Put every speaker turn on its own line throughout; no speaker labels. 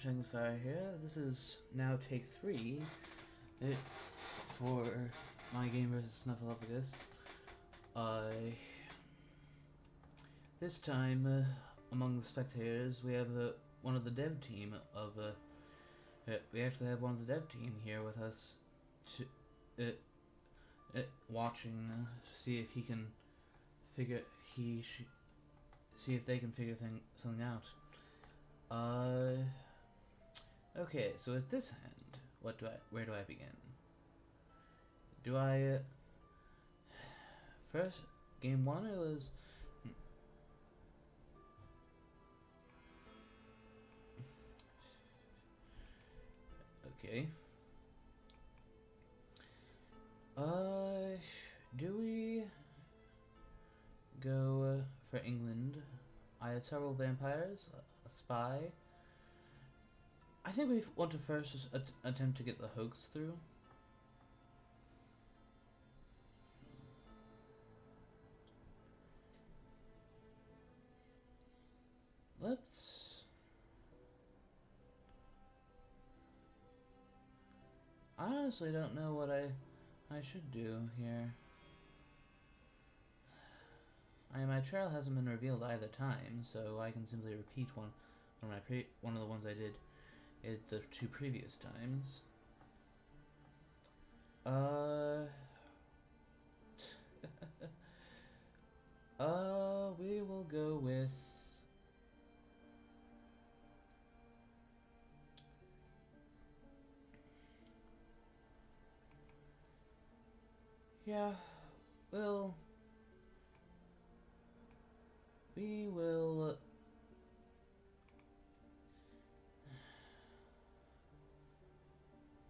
Fire here. This is now take 3 for my game versus Snuffalufagus. This time, among the spectators, we have one of the dev team of. We actually have one of the dev team here with us, watching to see if he can figure see if they can figure something out. Okay, so at this hand, where do I begin? Do I, first, game 1, it was, okay. Do we go for England? I have several vampires, a spy. I think we want to first attempt to get the hoax through. I honestly don't know what I should do here. My trail hasn't been revealed either time, so I can simply repeat one of the ones I did the 2 previous times. We will go with. Yeah, well, we will.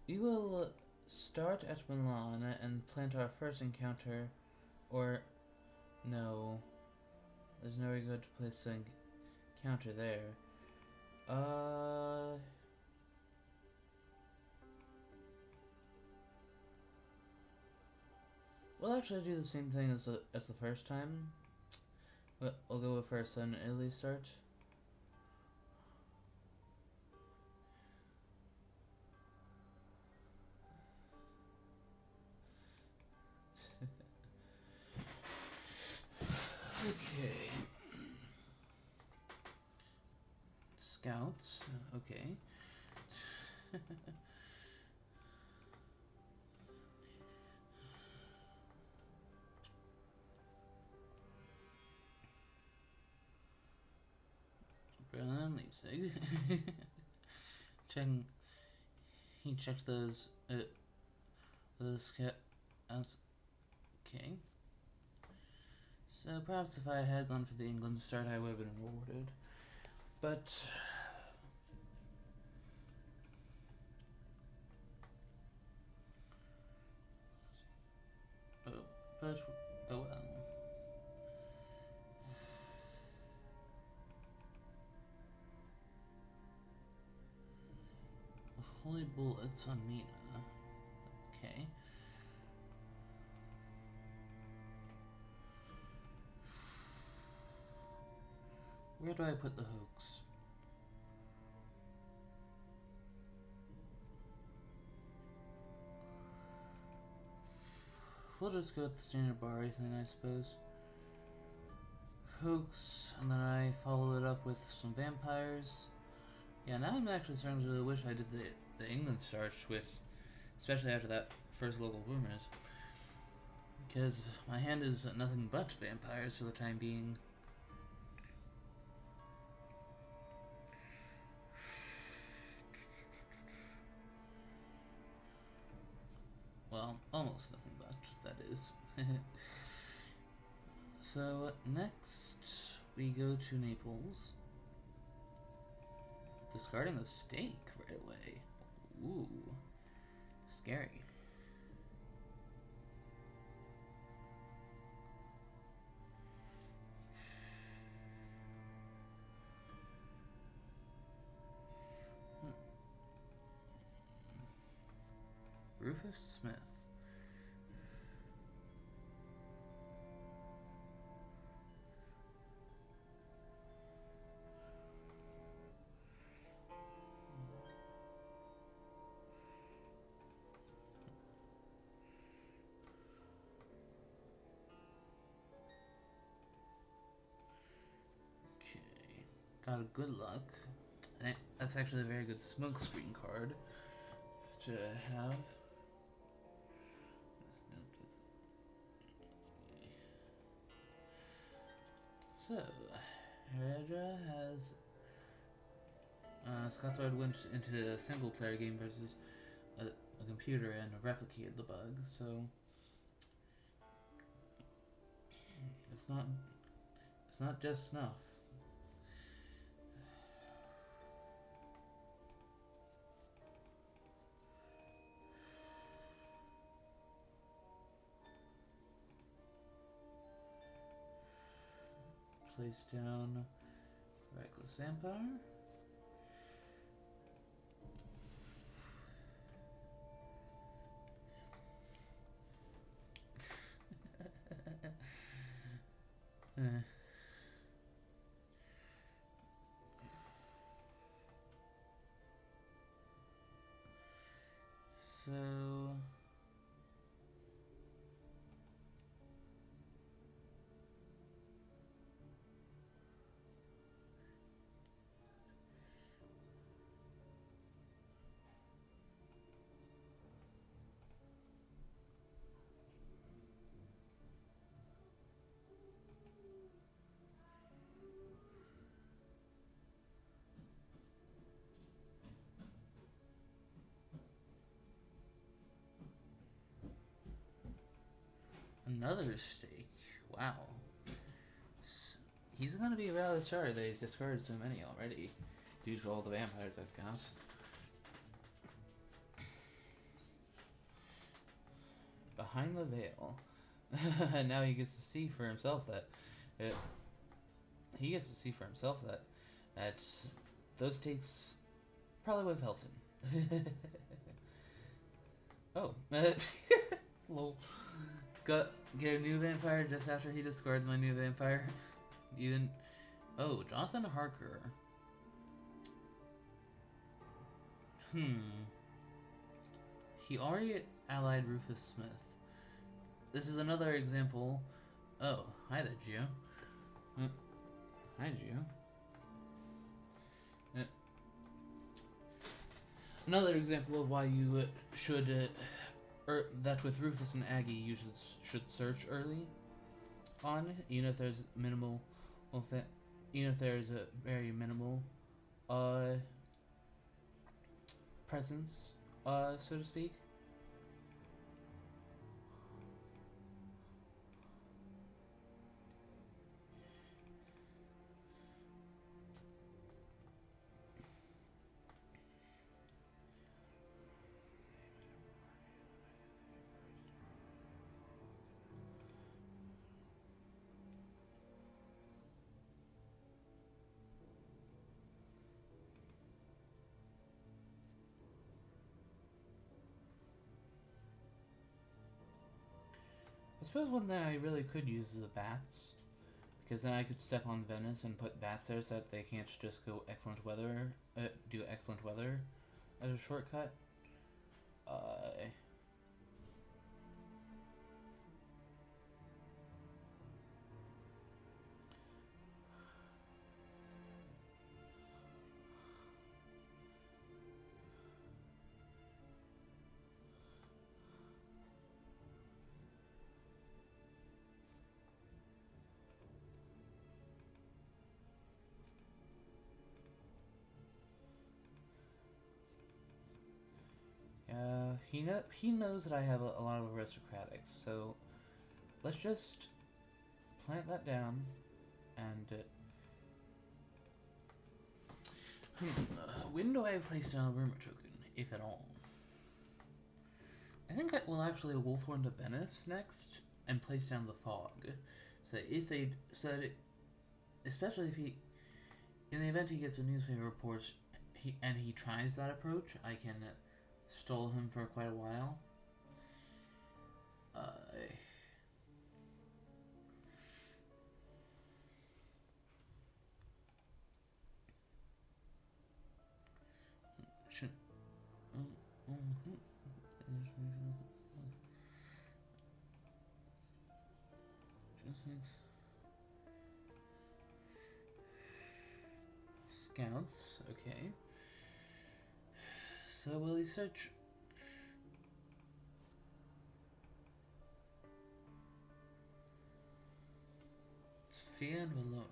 We will start at Milan and plant our first encounter, or no, there's nowhere good to place an encounter there. We'll actually do the same thing as the first time. We'll go with first an Italy start. Okay. Scouts. Okay. Berlin, Leipzig. He checked those scouts. Okay. So perhaps if I had gone for the England start, I would have been rewarded. But oh well. Holy bullets on Mina. Okay. Where do I put the hoax? We'll just go with the standard bar thing, I suppose. Hoax, and then I follow it up with some vampires. Yeah, now I'm actually starting to wish I did the England starch with, especially after that first local rumors, because my hand is nothing but vampires for the time being. Well, almost nothing but, that is. So, next, we go to Naples. Discarding a stake right away. Ooh. Scary. Rufus Smith. out of good luck. And that's actually a very good smokescreen card to have. So, Hydra has Scotsward went into a single player game versus a computer and replicated the bug, so it's not just snuff. Place down Reckless Vampire. So another stake. Wow. He's gonna be rather sorry that he's discarded so many already, due to all the vampires I've got. Behind the veil. And now he gets to see for himself that that those takes probably would have helped him. Oh, lol. Get a new vampire just after he discards my new vampire. Even oh, Jonathan Harker. He already allied Rufus Smith. This is another example. Oh, hi there, Gio. Hi, Gio. Another example of why you should, that with Rufus and Aggie, you should search early on, even if there's minimal, even if there's a very minimal, presence, so to speak. I suppose one that I really could use is the bats, because then I could step on Venice and put bats there so that they can't just go excellent weather, do excellent weather as a shortcut. He knows that I have a lot of aristocratics, so let's just plant that down and when do I place down a rumor token, if at all? I think I will actually Wolfhorn to Venice next and place down the fog, so that especially if he, in the event he gets a newspaper report, he tries that approach, I can stall him for quite a while. scouts. Okay. So will he search? Sophia and Valona.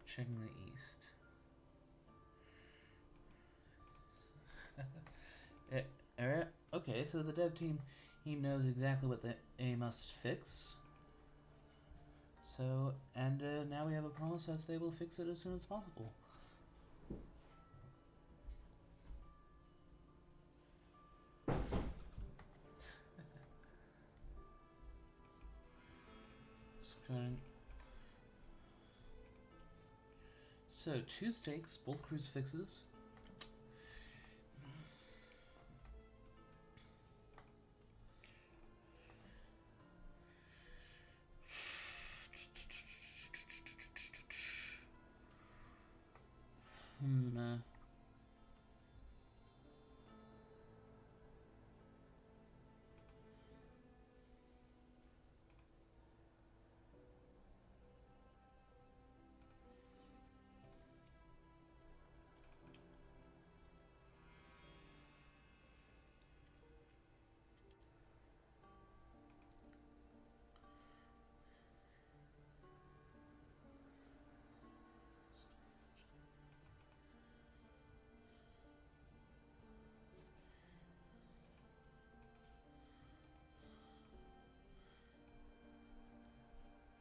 Checking the east. Okay, so the dev team, he knows exactly what they must fix. So, and now we have a promise that they will fix it as soon as possible. So, 2 stakes, both crucifixes.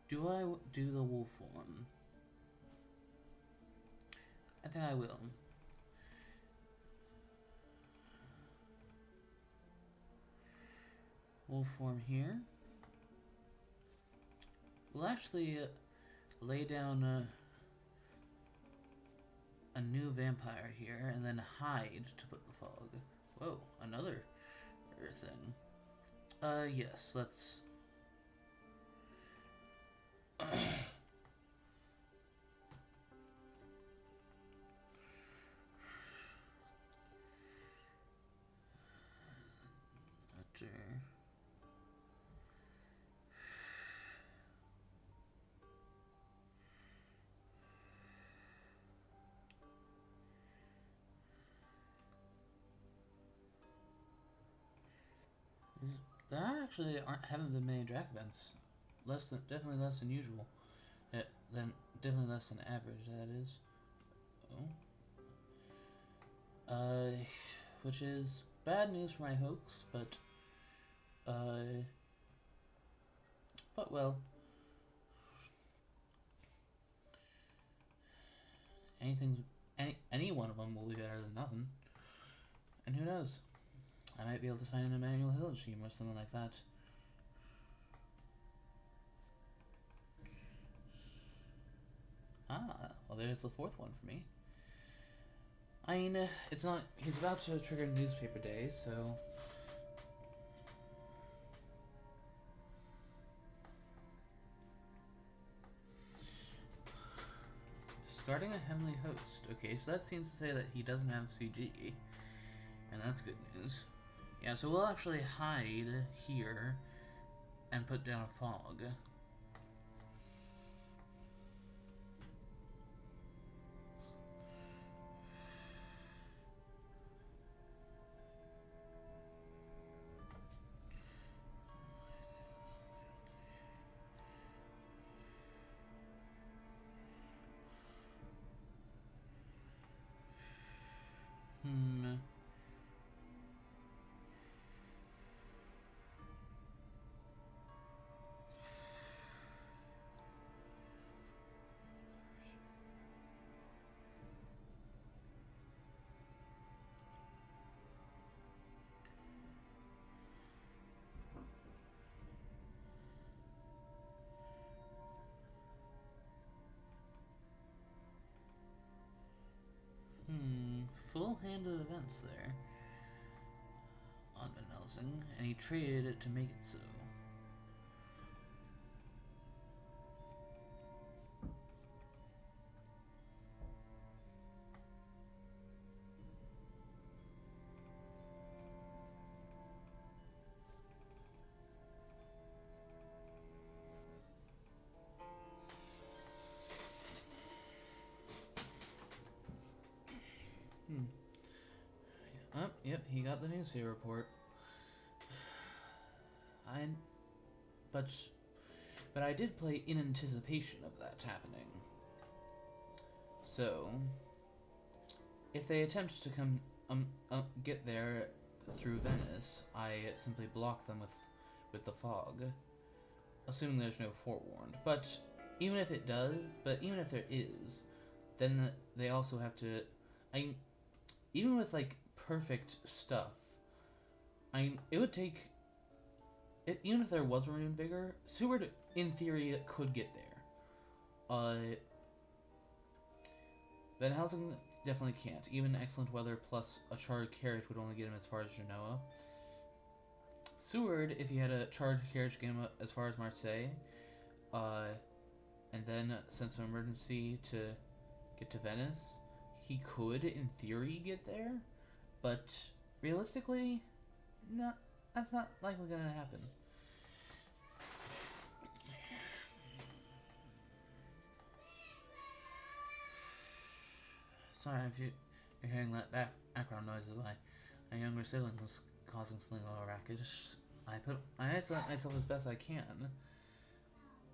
Do I do the wolf one? I think I will. Wolf form here. We'll actually lay down a new vampire here and then hide to put the fog. Whoa, another thing. Yes, let's... There actually haven't been many draft events. Definitely less than usual. Definitely less than average. That is. Oh. Which is bad news for my hopes, but well, any one of them will be better than nothing. And who knows? I might be able to find an Emmanuel Hill team or something like that. Well, there's the 4th one for me. I mean, it's not... He's about to trigger newspaper day, so... Discarding a Heavenly Host. Okay, so that seems to say that he doesn't have CG. And that's good news. Yeah, so we'll actually hide here and put down a fog. Full hand of events there on Van Helsing, and he traded it to make it so. Hmm. Oh, yep, he got the newspaper report. I, but, but I did play in anticipation of that happening. So, if they attempt to come, get there through Venice, I simply block them with the fog, assuming there's no forewarned. But even if there is, then they also have to. Even with like perfect stuff, it would take. Even if there was renewed vigor, Seward in theory could get there. Van Helsing definitely can't. Even excellent weather plus a charred carriage would only get him as far as Genoa. Seward, if he had a charred carriage, get him as far as Marseille, and then sense of emergency to get to Venice. He could, in theory, get there, but realistically, no, that's not likely gonna happen. Sorry if you're hearing that background noise of my younger siblings causing something a little racket. I isolate myself as best I can,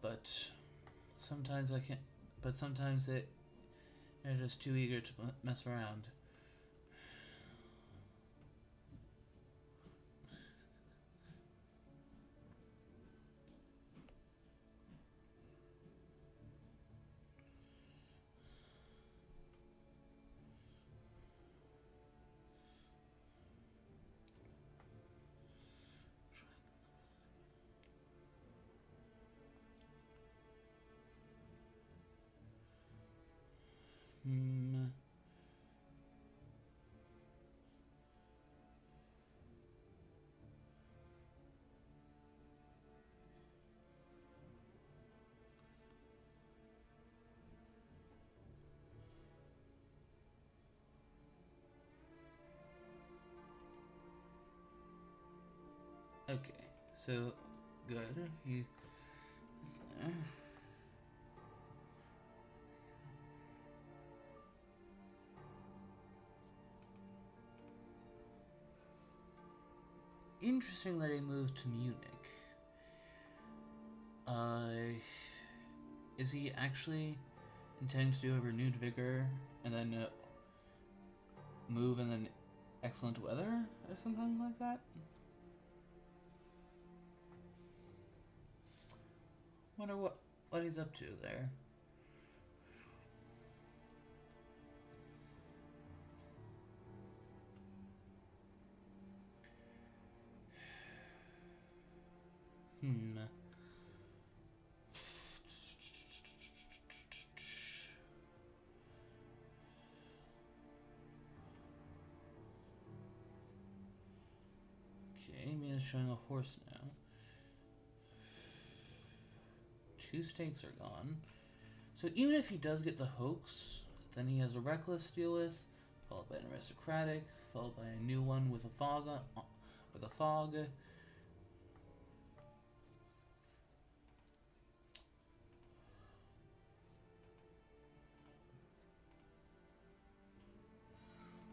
but sometimes I can't. But sometimes they're just too eager to mess around. Okay, so good. Interesting that he moved to Munich. Is he actually intending to do a renewed vigor and then move and then excellent weather or something like that? Wonder what he's up to there. Okay, Mina's showing a horse now. 2 stakes are gone. So even if he does get the hoax, then he has a reckless to deal with, followed by an aristocratic, followed by a new one with a fog.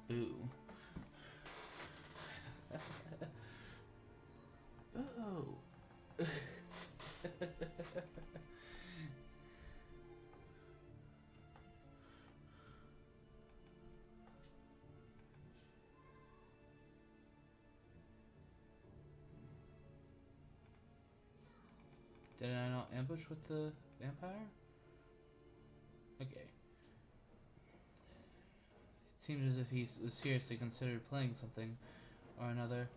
Boo. Oh. Did I not ambush with the vampire? Okay. It seems as if he was seriously considered playing something or another.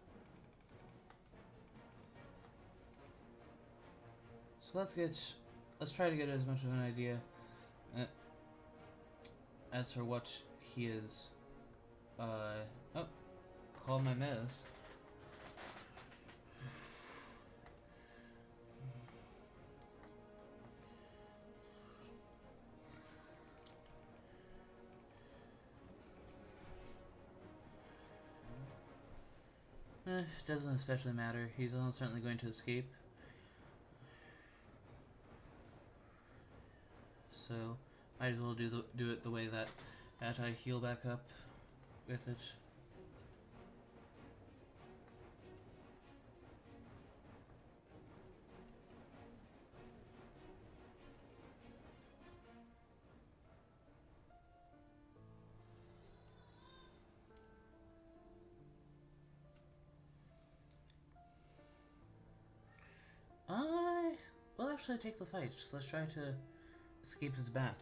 So let's try to get as much of an idea as for what he is. Oh, call my miss. Doesn't especially matter. He's almost certainly going to escape. So might as well do it the way that I heal back up. with it. I will actually take the fight. Let's try to escape his bat.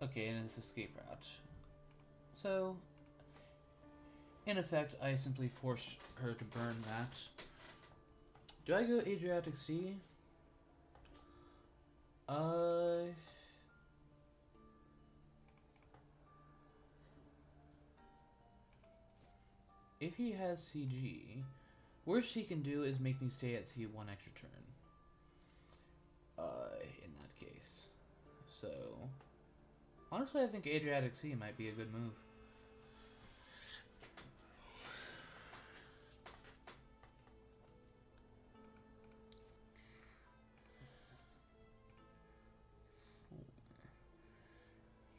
Okay, and it's escape route. So, in effect, I simply force her to burn that. Do I go Adriatic Sea? If he has CG, worst he can do is make me stay at sea one extra turn. In that case. So, honestly, I think Adriatic Sea might be a good move.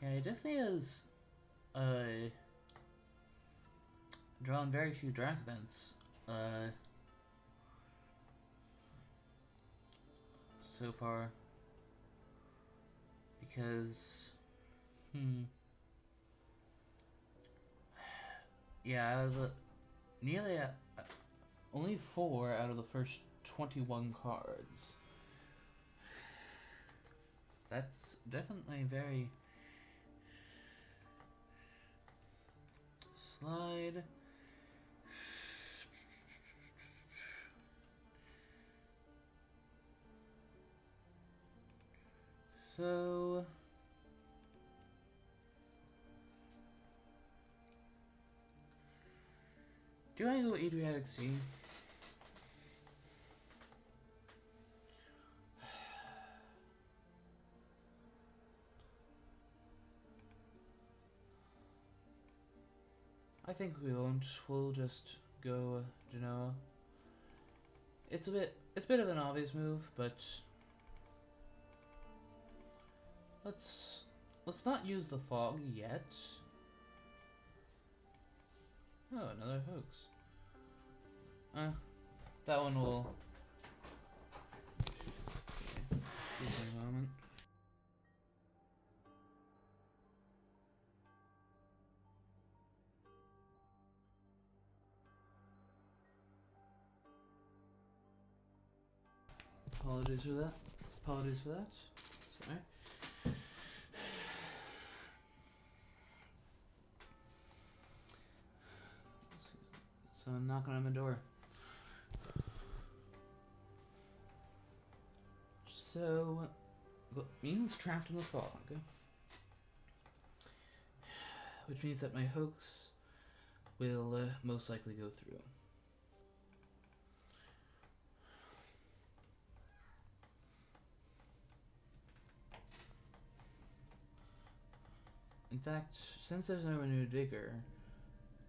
Yeah, he definitely has drawn very few Drac events so far. Because, yeah, out of the nearly only 4 out of the first 21 cards. That's definitely very slide. So do I go Adriatic Sea? I think we won't. We'll just go Genoa. It's a bit of an obvious move, but let's not use the fog yet. Oh, another hoax. That one will. Okay. Give me a moment. Apologies for that. Apologies for that. Sorry. So I'm knocking on the door. So, means trapped in the fog. Which means that my hoax will most likely go through. In fact, since there's no renewed vigor,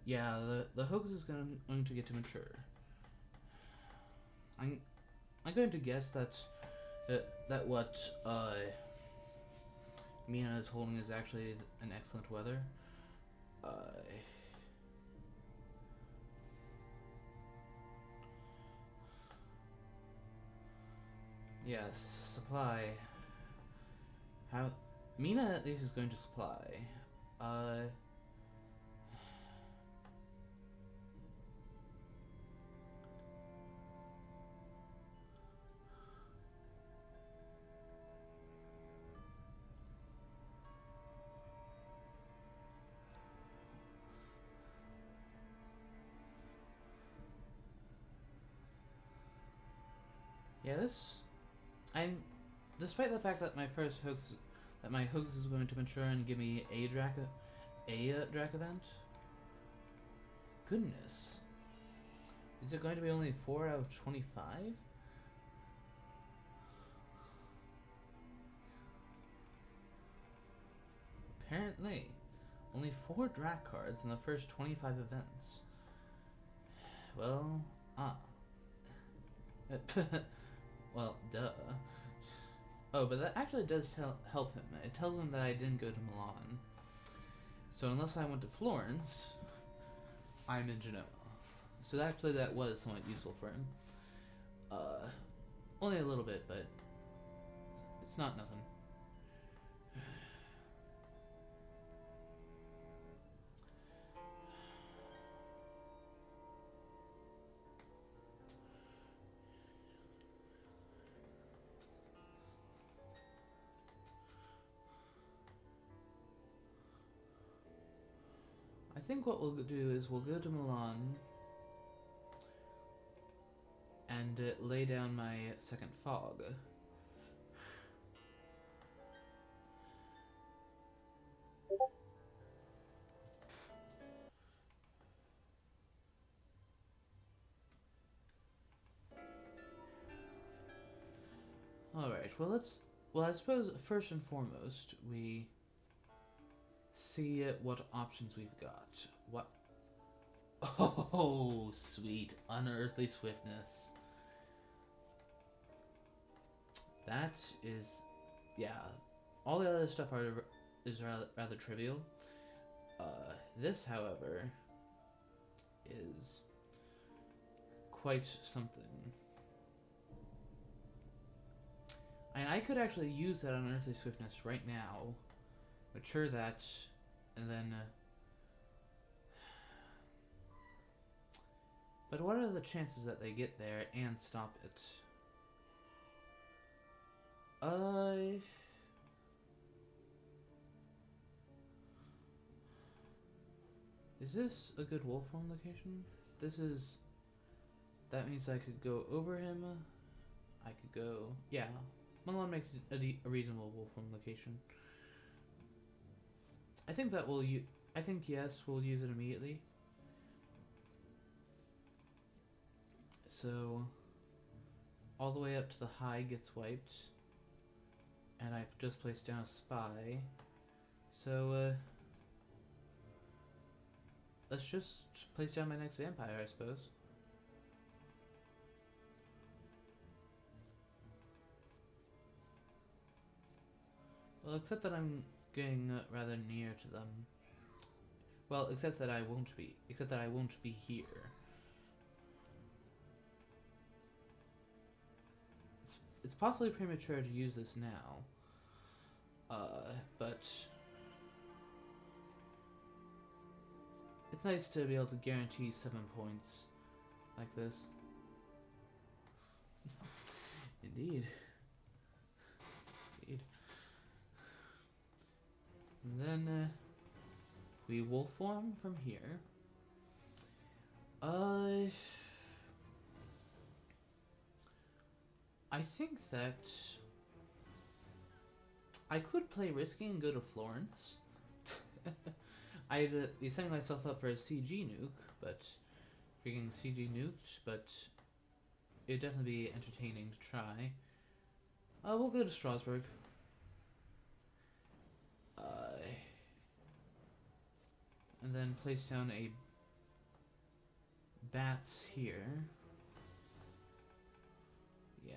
yeah, the hoax is going to get to mature. I'm going to guess that what Mina is holding is actually an excellent weather. Yes, supply. How Mina at least is going to supply. Yeah, despite the fact that my hoax is going to mature and give me a Drac event. Goodness, is it going to be only 4 out of 25? Apparently, only 4 Drac cards in the first 25 events. Well, well, duh. Oh, Oh, but that actually does help him. It tells him that I didn't go to Milan. So unless I went to Florence, I'm in Genoa. So actually that was somewhat useful for him. Only a little bit, but it's not nothing. I think what we'll do is we'll go to Milan and lay down my second fog. Alright, well, I suppose first and foremost, we see what options we've got. What? Oh, sweet. Unearthly swiftness. That is, yeah. All the other stuff is rather trivial. This, however, is quite something. And I could actually use that unearthly swiftness right now, mature that, and then. But what are the chances that they get there and stop it? Is this a good wolf form location? This is. That means I could go over him. I could go. Yeah. Milan makes it a reasonable wolf form location. I think that we'll I think yes, we'll use it immediately. So, all the way up to the high gets wiped. And I've just placed down a spy. So, let's just place down my next vampire, I suppose. Well, except that I'm getting rather near to them. Well, except that I won't be. Except that I won't be here. It's possibly premature to use this now. But it's nice to be able to guarantee 7 points like this. Indeed. Indeed. And then we will form from here. I think that I could play risky and go to Florence. I'd be setting myself up for a CG nuke, but freaking CG nuked, but it'd definitely be entertaining to try. We'll go to Strasbourg. And then place down a bats here. Yeah.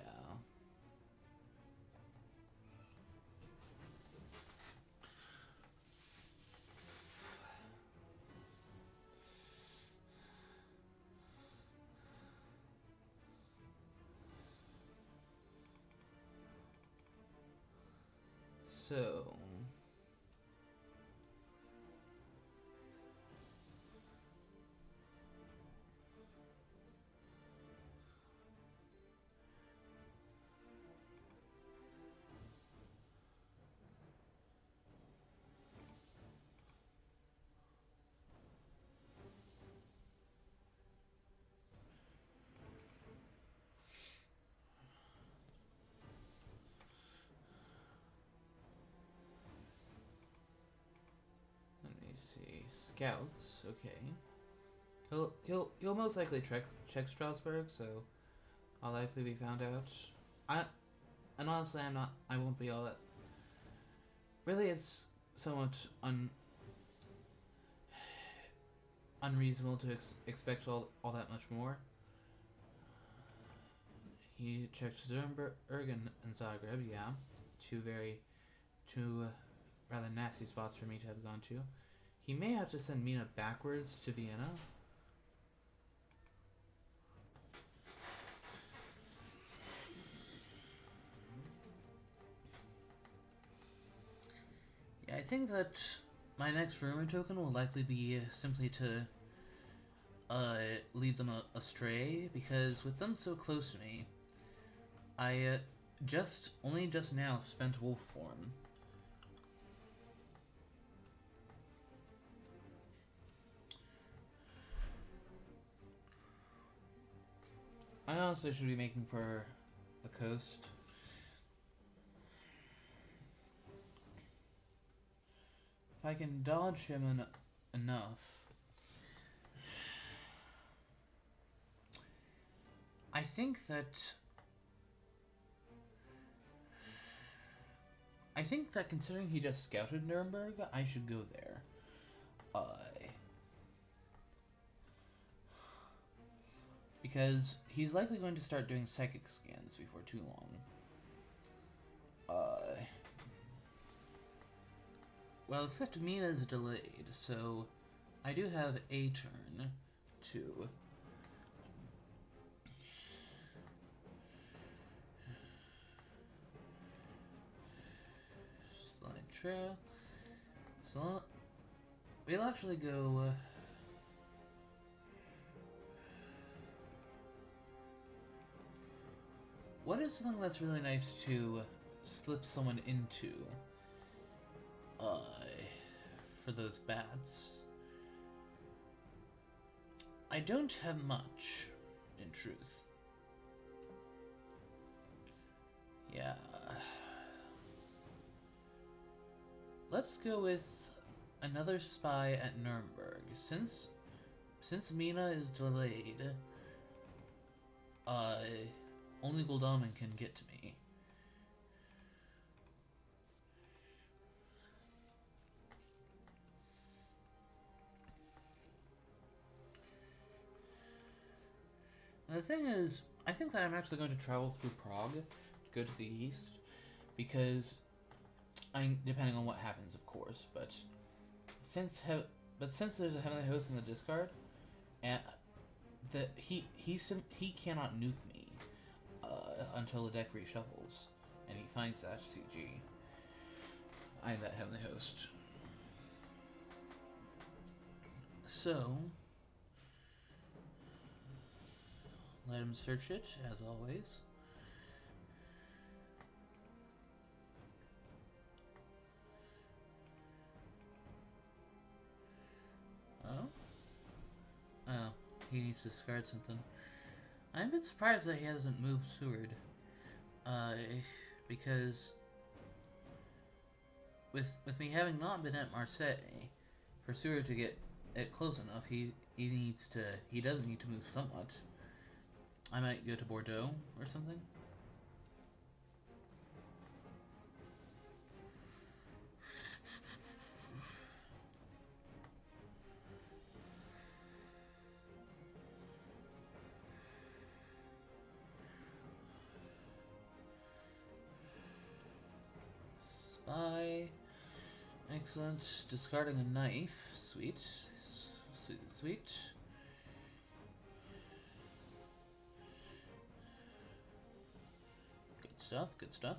So let me see. Scouts, okay. He'll most likely check Strasbourg, so I'll likely be found out. And honestly, I won't be all that. Really, it's somewhat unreasonable to expect all that much more. He checked Zuremberg and Zagreb, yeah. two rather nasty spots for me to have gone to. He may have to send Mina backwards to Vienna. Yeah, I think that my next rumor token will likely be simply to lead them astray, because with them so close to me, I only just now spent wolf form. I honestly should be making for the coast. If I can dodge him enough, I think that considering he just scouted Nuremberg, I should go there. Because he's likely going to start doing psychic scans before too long. Well, except Mina's delayed, so I do have a turn to slide trail. So we'll actually go. What is something that's really nice to slip someone into? For those bats. I don't have much, in truth. Yeah. Let's go with another spy at Nuremberg. Since Mina is delayed, only Goldaman can get to me. And the thing is, I think that I'm actually going to travel through Prague to go to the east, because depending on what happens, of course, but since there's a heavenly host in the discard, and he cannot nuke me until the deck reshuffles, and he finds that CG. I'm that heavenly host. So let him search it, as always. Oh, he needs to discard something. I'm a bit surprised that he hasn't moved Seward. Because with me having not been at Marseille, for Seward to get it close enough, he does need to move somewhat. I might go to Bordeaux or something. Spy. Excellent. Discarding a knife. Sweet. Sweet, sweet. Good stuff, good stuff.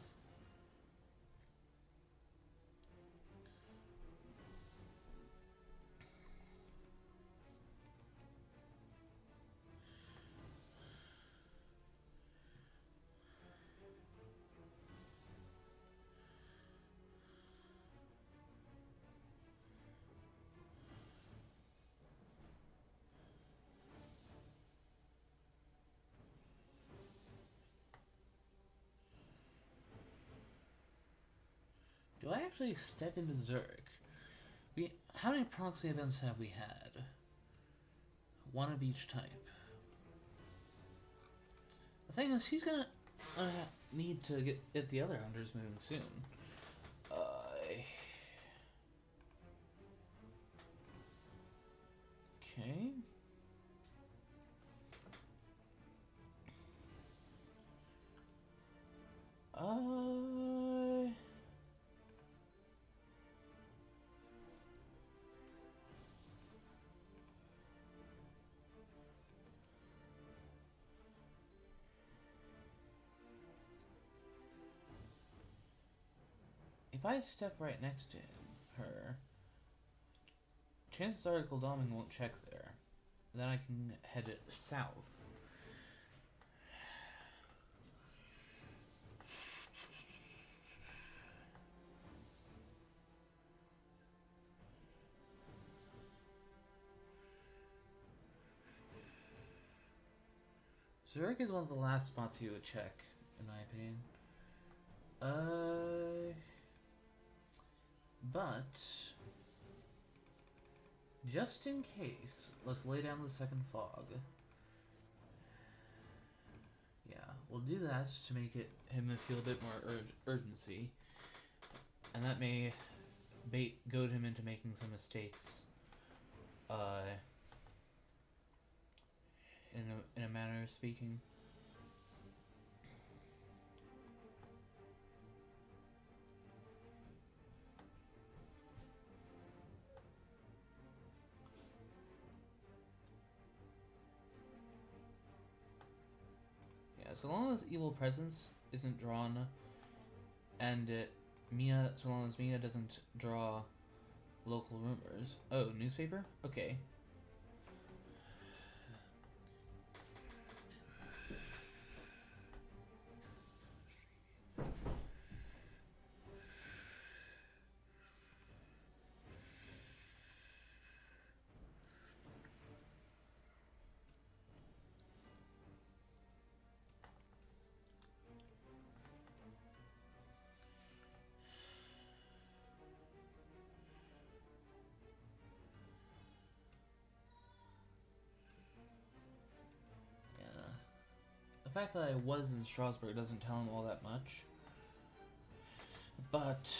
Do I actually step into Zurich? How many proxy events have we had? One of each type. The thing is, he's gonna need to get the other hunters moving soon. Okay. if I step right next to her, chances are Gul'daming won't check there. Then I can head south. Zurich is one of the last spots he would check, in my opinion. But just in case, let's lay down the second fog. Yeah, we'll do that to make him feel a bit more urgency, and that may goad him into making some mistakes. In a manner of speaking. Yeah, so long as evil presence isn't drawn, and so long as Mina doesn't draw local rumors. Oh, newspaper? Okay. The fact that I was in Strasbourg doesn't tell him all that much, but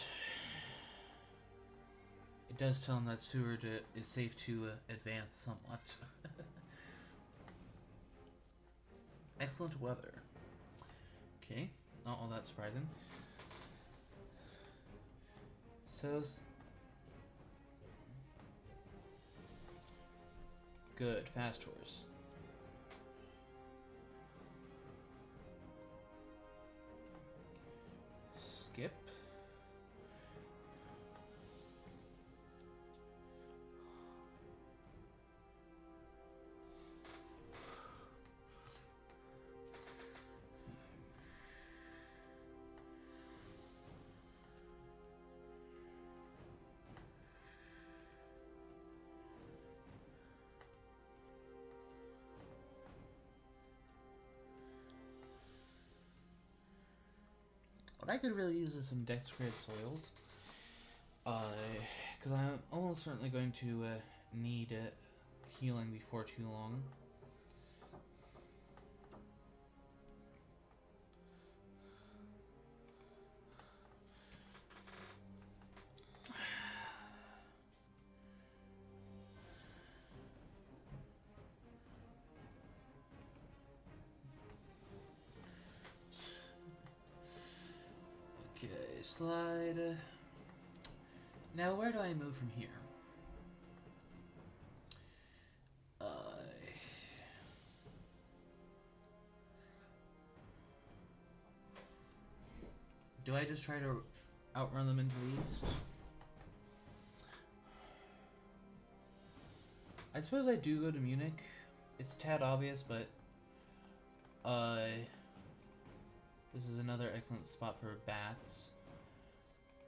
it does tell him that Seward is safe to advance somewhat. Excellent weather. Okay, not all that surprising. So, good, fast horse. Skip. What I could really use is some desecrated soils. Because I'm almost certainly going to need healing before too long. Okay, slide. Now, where do I move from here? Do I just try to outrun them into the east? I suppose I do go to Munich. It's a tad obvious, but this is another excellent spot for bats.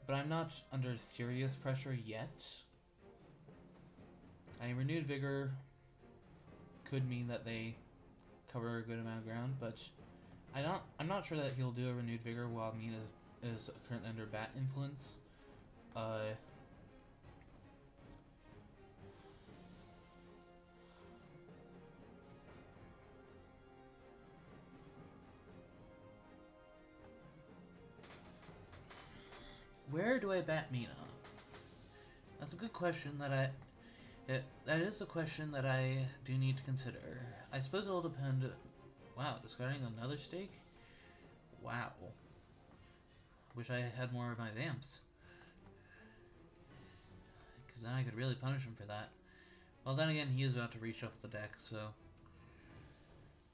But I'm not under serious pressure yet. Renewed vigor could mean that they cover a good amount of ground, but I'm not sure that he'll do a renewed vigor while Mina is currently under bat influence. Where do I bat Mina? That's a good question that is a question that I do need to consider. I suppose it'll depend. Wow, discarding another stake? Wow. Wish I had more of my vamps. Because then I could really punish him for that. Well, then again, he is about to reach off the deck, so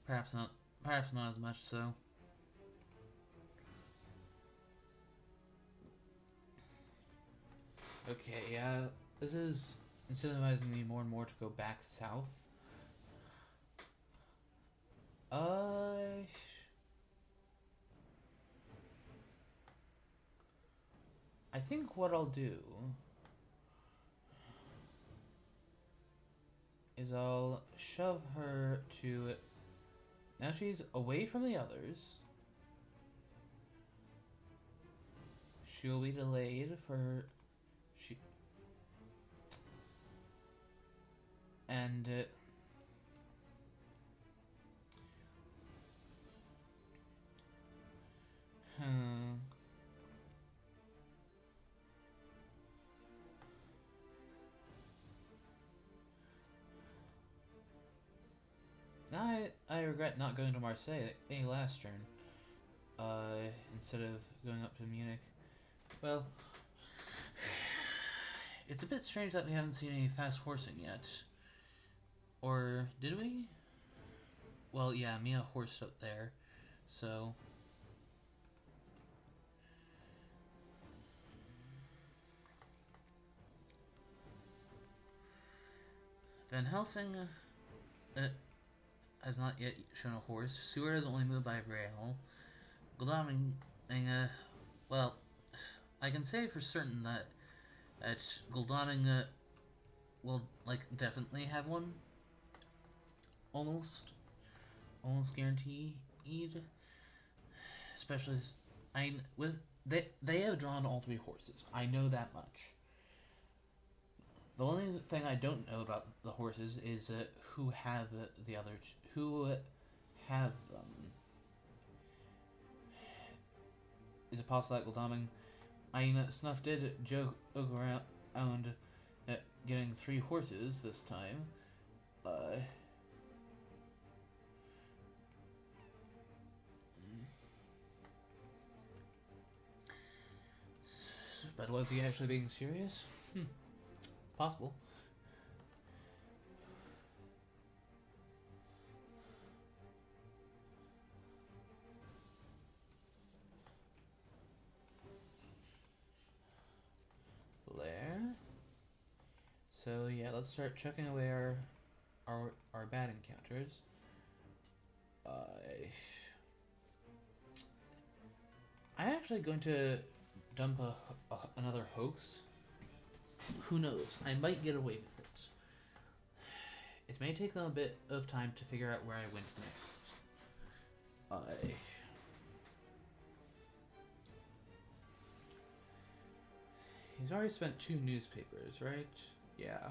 perhaps not as much so. Okay, yeah, this is incentivizing me more and more to go back south. Uh, I think what I'll do is I'll shove her to... Now she's away from the others. She'll be delayed for her... She... And... hmm... Now I regret not going to Marseille any last turn. Instead of going up to Munich. Well, it's a bit strange that we haven't seen any fast horsing yet. Or did we? Well, yeah, Mia horsed up there, so... Van Helsing has not yet shown a horse. Seward has only moved by rail. Godalming, well, I can say for certain that Godalming will definitely have one. Almost guaranteed. Especially, they have drawn all three horses. I know that much. The only thing I don't know about the horses is who have the other who have them. Is it possible that Godalming... Snuff did joke around getting 3 horses this time. But was he actually being serious? Possible. Blair. So yeah, let's start chucking away our bad encounters. I'm actually going to dump another hoax. Who knows? I might get away with it. It may take them a bit of time to figure out where I went next. He's already spent 2 newspapers, right? Yeah.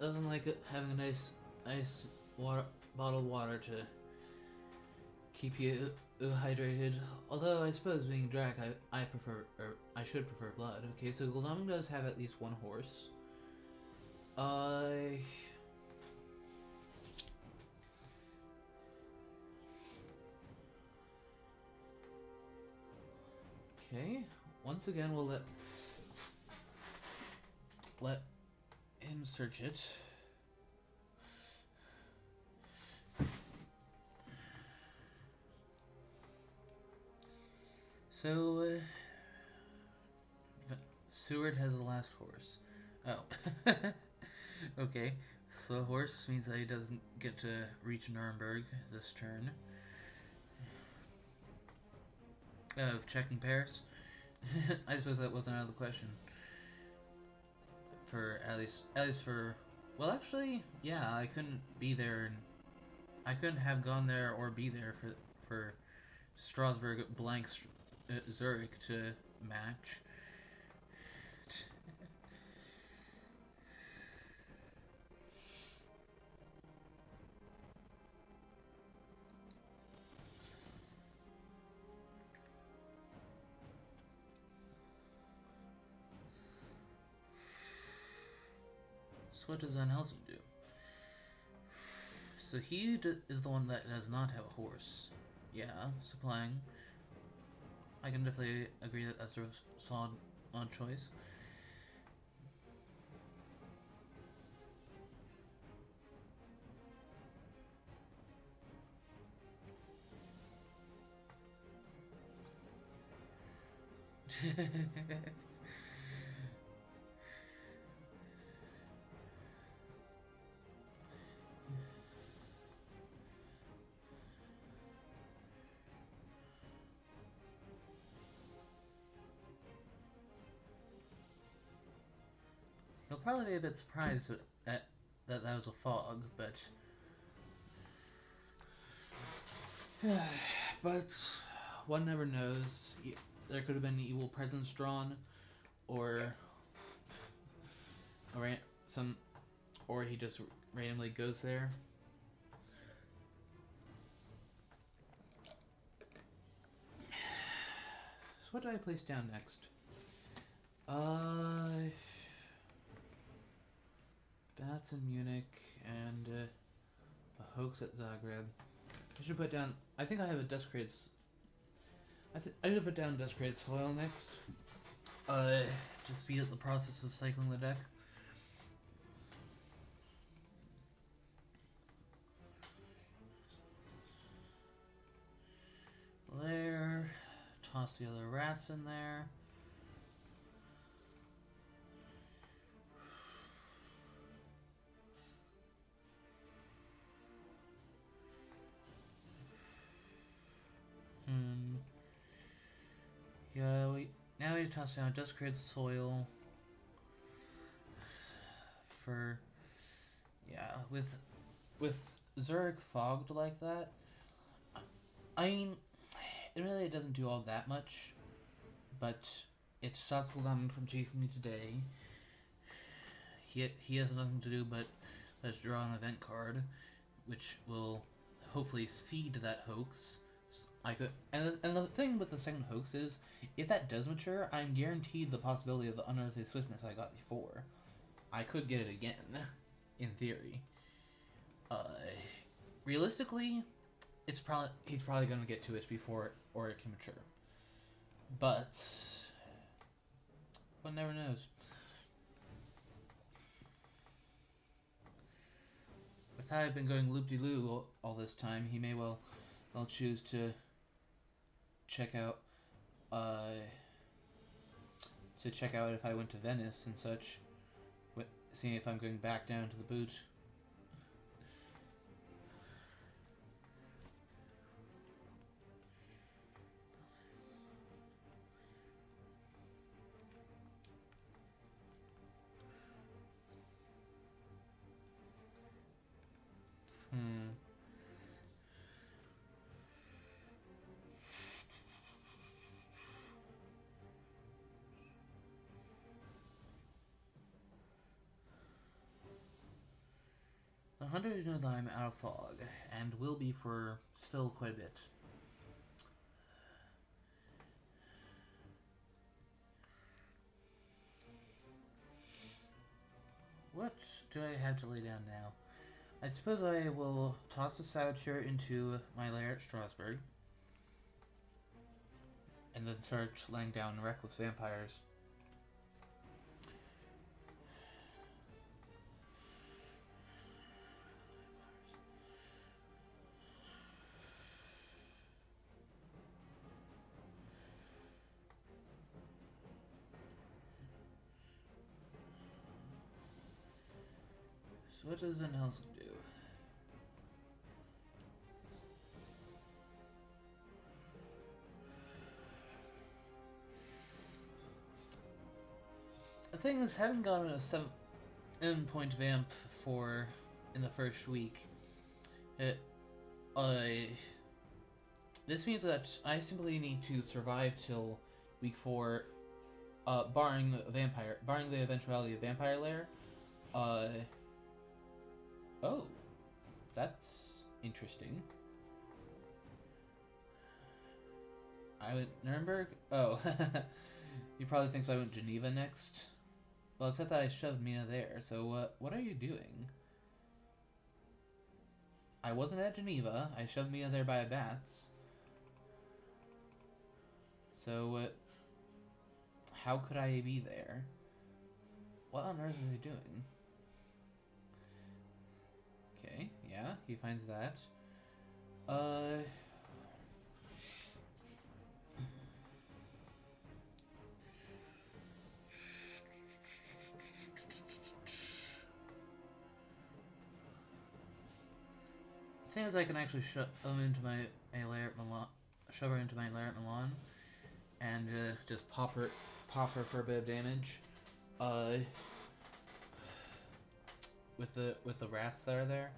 Doesn't like it having a nice bottle of water to keep you hydrated. Although I suppose being Drac, I should prefer blood. Okay, so Godalming does have at least 1 horse. Okay. Once again, we'll let him search it. So, Seward has the last horse. Oh. Okay. So horse means that he doesn't get to reach Nuremberg this turn. Oh, checking Paris? I suppose that wasn't out of the question. For at least for... Well, actually, yeah, I couldn't be there. I couldn't have gone there or be there for Strasbourg blank Zurich to match. So what does Van Helsing do? So he is the one that does not have a horse. Yeah, supplying. I can definitely agree that that's a solid choice. He'll probably be a bit surprised that was a fog, but but one never knows. There could have been evil presence drawn, or some, or he just randomly goes there. So what do I place down next? Bats in Munich and a hoax at Zagreb. I should put down. I think I have a desecrated. I should put down desecrated soil next. To speed up the process of cycling the deck. There. Toss the other rats in there. Yeah, now we toss down desecrated soil for with Zurich fogged like that. I mean, it really doesn't do all that much, but it stops Gul'dan from chasing me today. He has nothing to do but let's draw an event card, which will hopefully feed that hoax. And the thing with the second hoax is, if that does mature, I'm guaranteed the possibility of the unearthly swiftness I got before. I could get it again, in theory. Realistically, he's probably going to get to it before or it can mature. But one never knows. If I've been going loop-de-loo all this time, he may well choose to check out if I went to Venice and such, seeing if I'm going back down to the boot. The hunters know that I'm out of fog, and will be for still quite a bit. What do I have to lay down now? I suppose I will toss the saboteur into my lair at Strasbourg, and then start laying down reckless vampires. So what does Van Helsing do? The thing is, having gotten a 7-point vamp in the first week, this means that I simply need to survive till week 4, barring the eventuality of Vampire Lair. Oh, that's interesting. I went Nuremberg? Oh, he probably thinks I went Geneva next. Well, except that I shoved Mina there, so what are you doing? I wasn't at Geneva. I shoved me there by bats. So, how could I be there? What on earth is he doing? Okay, yeah, he finds that. The thing is, I can actually shove into my lair at Milan, shove her into my lair at Milan, and just pop her for a bit of damage. With the rats that are there.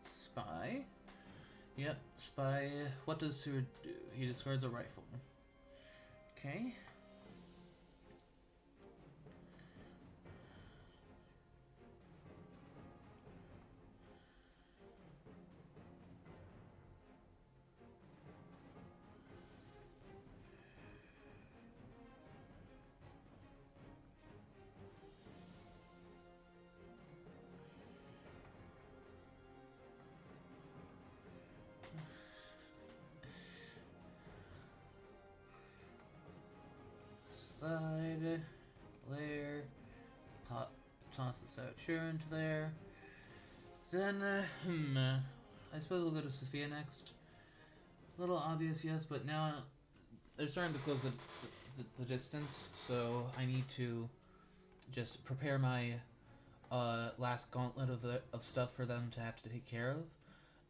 Spy. Yep, spy. What does Seward do? He discards a rifle. Okay. Slide, layer, toss this out here into there. Then, I suppose we'll go to Sophia next. A little obvious, yes, but now they're starting to close the distance, so I need to just prepare my last gauntlet of stuff for them to have to take care of,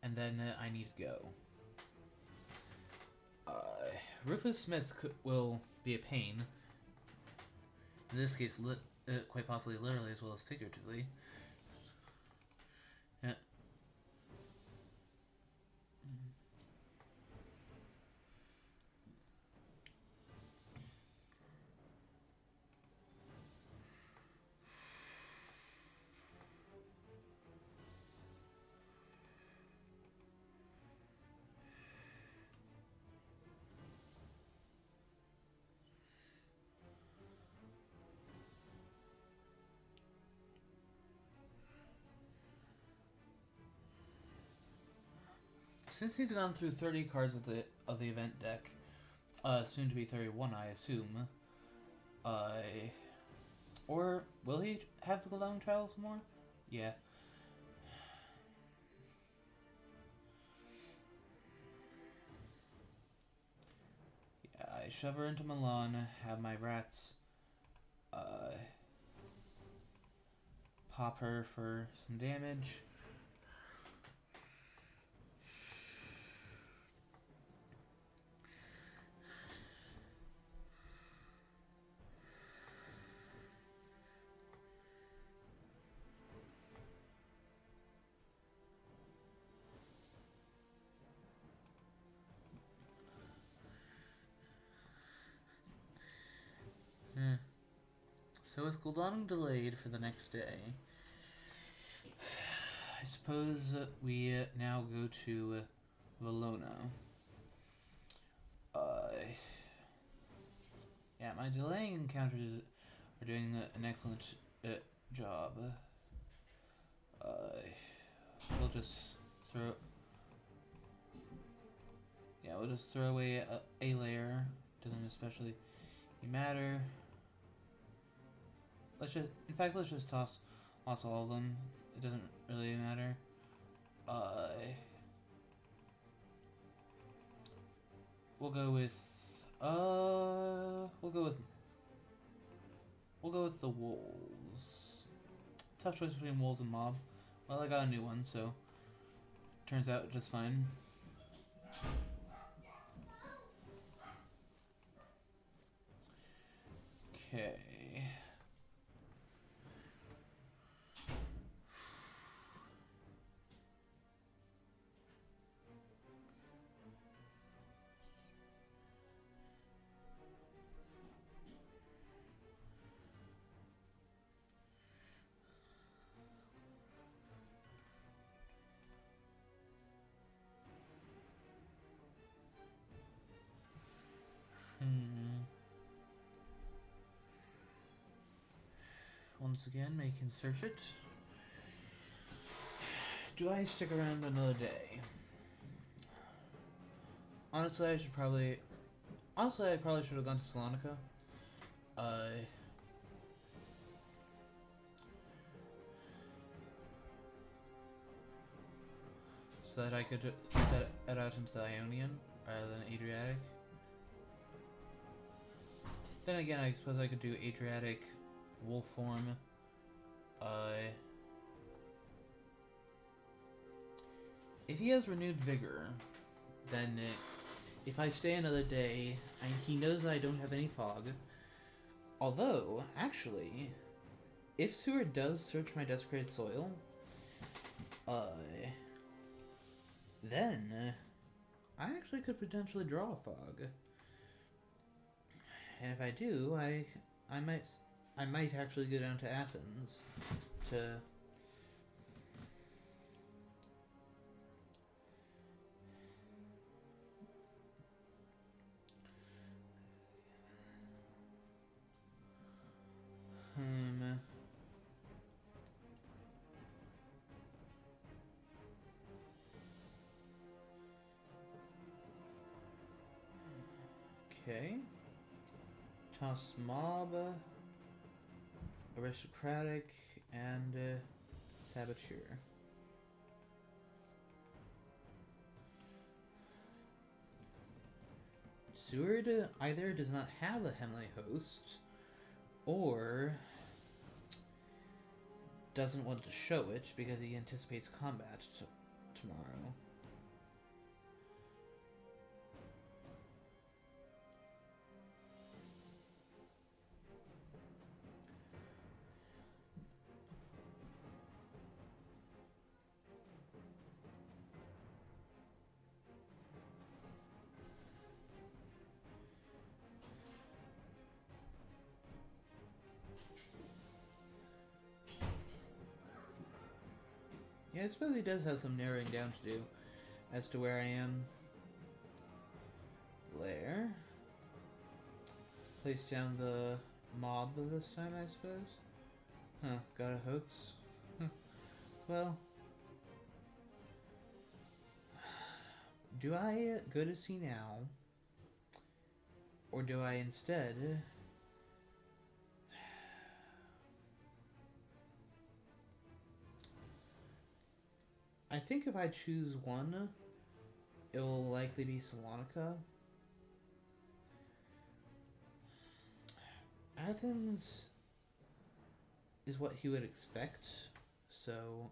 and then I need to go. Rufus Smith will be a pain. In this case, quite possibly literally as well as figuratively. Yeah. Since he's gone through 30 cards of the event deck, soon to be 31, I assume. Or will he have to go down and travel some more? Yeah. Yeah, I shove her into Milan, have my rats pop her for some damage. So with cooldowning delayed for the next day, I suppose we now go to Valona. Yeah, my delaying encounters are doing an excellent job. We'll just throw. Yeah, we'll just throw away a layer. Doesn't especially matter. Let's just toss all of them. It doesn't really matter. We'll go with the wolves. Tough choice between wolves and mob. Well, I got a new one, so turns out just fine. Okay. once again, may can search it. Do I stick around another day? Honestly, I probably should have gone to Salonica. So that I could set it out into the Ionian rather than Adriatic. Then again, I suppose I could do Adriatic wolf form. If he has renewed vigor, then if I stay another day, and he knows that I don't have any fog. Although, actually, if Seward does search my desecrated soil, then I actually could potentially draw a fog. And if I do, I might actually go down to Athens to okay. Toss mob, aristocratic, and saboteur. Seward either does not have a Heavenly Host, or doesn't want to show it because he anticipates combat tomorrow. Yeah, I suppose he does have some narrowing down to do as to where I am. Lair. Place down the mob this time, I suppose. Huh, got a hoax. Well, do I go to sea now? Or do I instead I think if I choose one, it will likely be Salonica. Athens is what he would expect, so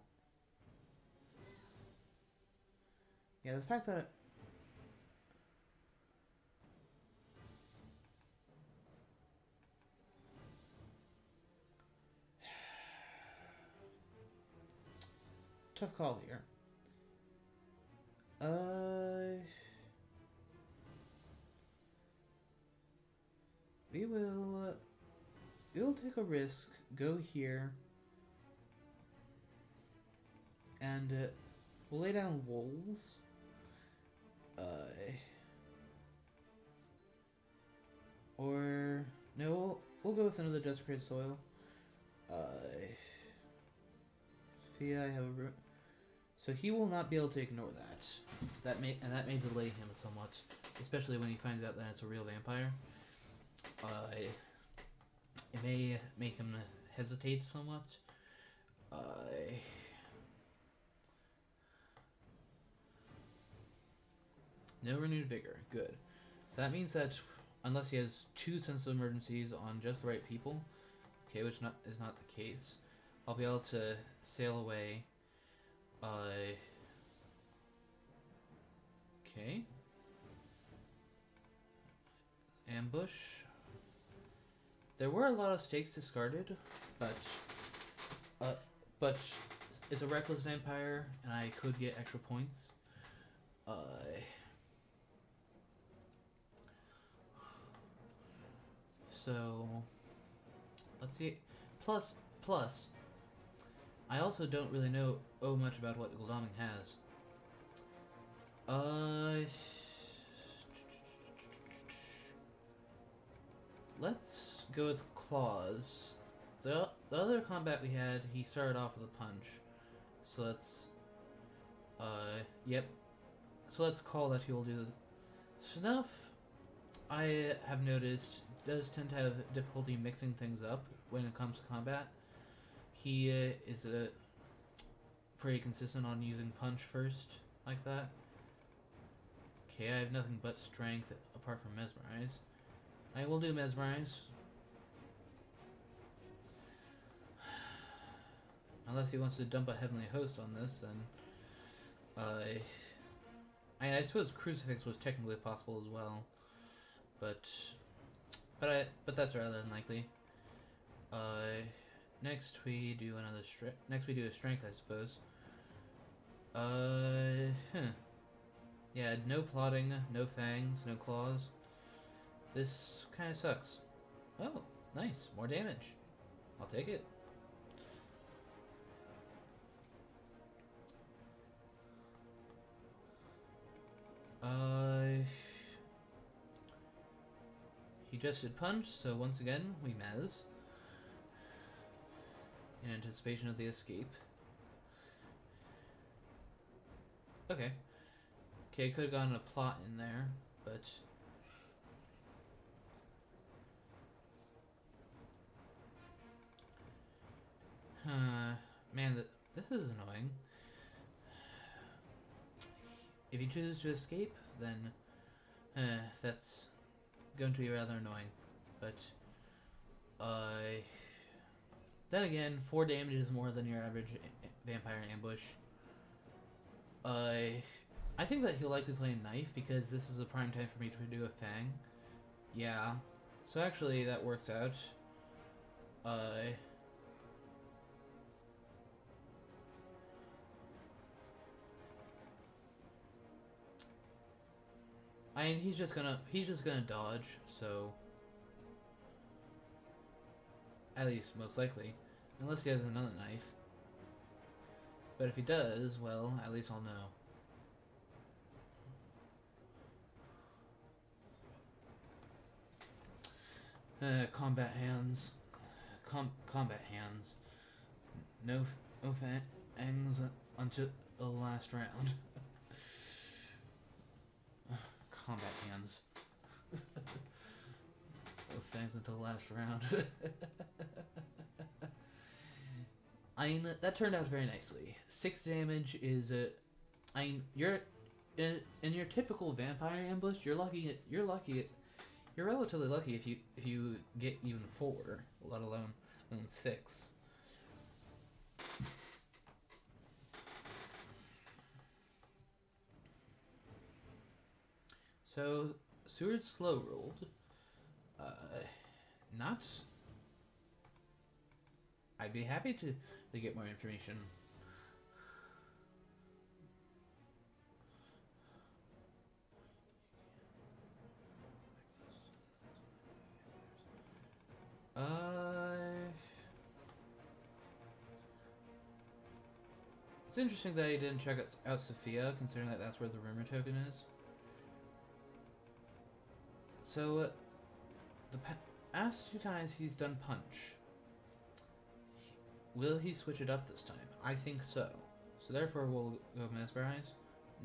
yeah, the fact that tough call here. We'll take a risk, go here, and we'll lay down wolves. Or no, we'll go with another desecrated soil. Sophia, I have a so he will not be able to ignore that. That may delay him somewhat, especially when he finds out that it's a real vampire. It may make him hesitate somewhat. No renewed vigor. Good. So that means that unless he has 2 sense of emergencies on just the right people, okay, which is not the case, I'll be able to sail away. Okay. Ambush. There were a lot of stakes discarded, but it's a reckless vampire, and I could get extra points. So let's see. Plus, I also don't really know much about what Godalming has. Let's go with claws, the other combat we had, he started off with a punch. So let's yep. So let's call that he'll do Snuff. I have noticed does tend to have difficulty mixing things up when it comes to combat. He is pretty consistent on using punch first, like that. Okay, I have nothing but strength apart from mesmerize. I will do mesmerize. Unless he wants to dump a heavenly host on this, then I suppose crucifix was technically possible as well, but that's rather unlikely. Next we do another strength. Next we do a strength, I suppose. Yeah, no plotting, no fangs, no claws. This kind of sucks. Oh, nice, more damage. I'll take it. He just did punch, so once again, we mez. In anticipation of the escape. Okay. Okay, could have gotten a plot in there, but... Man, this is annoying. If you choose to escape, then that's going to be rather annoying. But then again, 4 damage is more than your average vampire ambush. I think that he'll likely play a knife because this is a prime time for me to do a fang. Yeah, so actually that works out. I mean, he's just gonna dodge, so at least most likely, unless he has another knife. But if he does, well, at least I'll know. Combat hands, combat hands. No fangs until the last round. Combat hands. No fangs until the last round. I mean, that turned out very nicely. 6 damage is I mean, you're in your typical vampire ambush. You're relatively lucky if you get even 4, let alone 6. So, Seward slow rolled. Not. I'd be happy to get more information. It's interesting that he didn't check out Sophia, considering that that's where the rumor token is. So, the past 2 times he's done punch. Will he switch it up this time? I think so. So therefore we'll go mesmerize?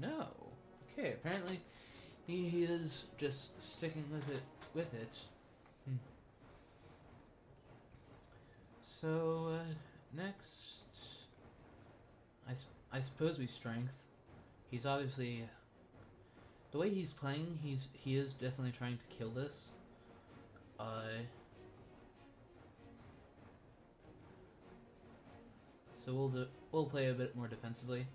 No. Okay, apparently he is just sticking with it. So, next... I suppose we strength. He's obviously... The way he's playing, he is definitely trying to kill this. So we'll play a bit more defensively.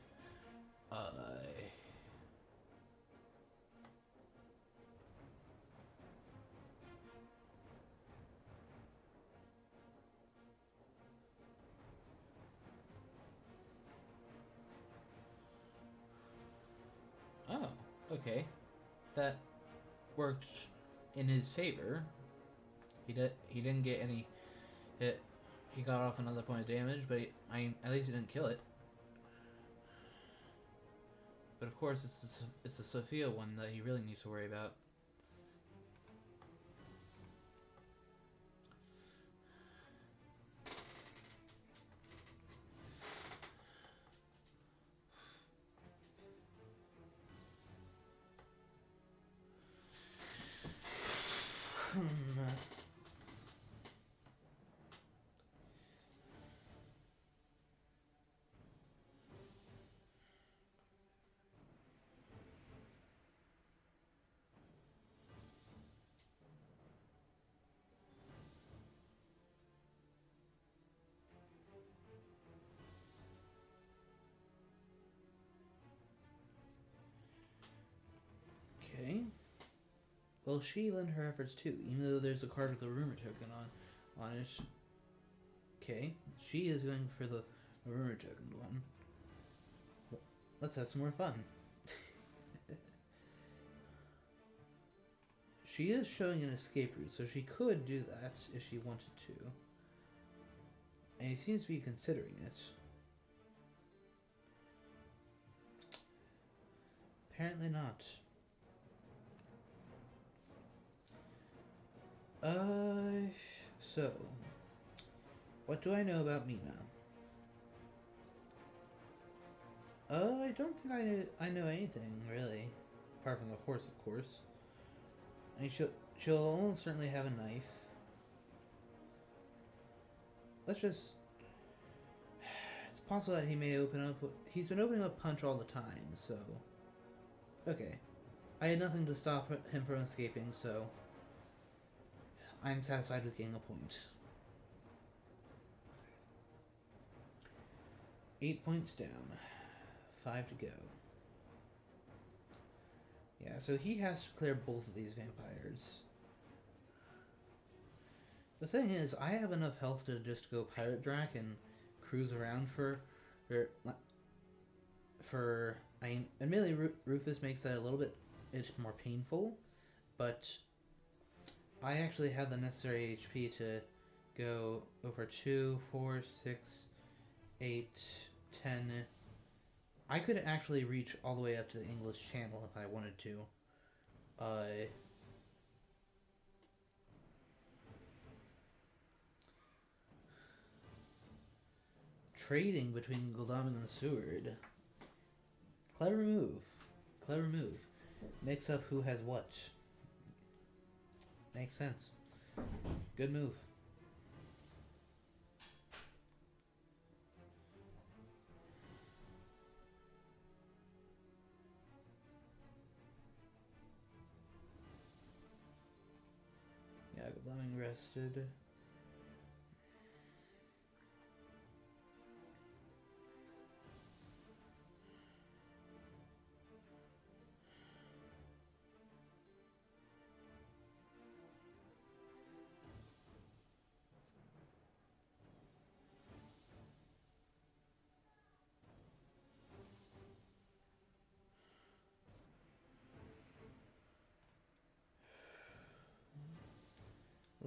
Oh, okay. That worked in his favor. He didn't get any hit. He got off another point of damage, but at least he didn't kill it. But of course, it's the Sophia one that he really needs to worry about. Will she lend her efforts too, even though there's a card with a rumor token on it? Okay, she is going for the rumor token one. Let's have some more fun. She is showing an escape route, so she could do that if she wanted to. And he seems to be considering it. Apparently not. So, what do I know about Mina? I don't think I know anything, really. Apart from the horse, of course. I mean, she'll almost certainly have a knife. Let's just... It's possible that he may open up... He's been opening up Punch all the time, so... Okay. I had nothing to stop him from escaping, so... I'm satisfied with getting a point. 8 points down. 5 to go. Yeah, so he has to clear both of these vampires. The thing is, I have enough health to just go Pirate Drac and cruise around I mean, admittedly, Rufus makes that a little bit more painful, but I actually have the necessary HP to go over 2, 4, 6, 8, 10. I could actually reach all the way up to the English Channel if I wanted to. Trading between Gul'dan and Seward. Clever move. Clever move. Mix up who has what. Makes sense. Good move. Yeah, Gul'dan rested.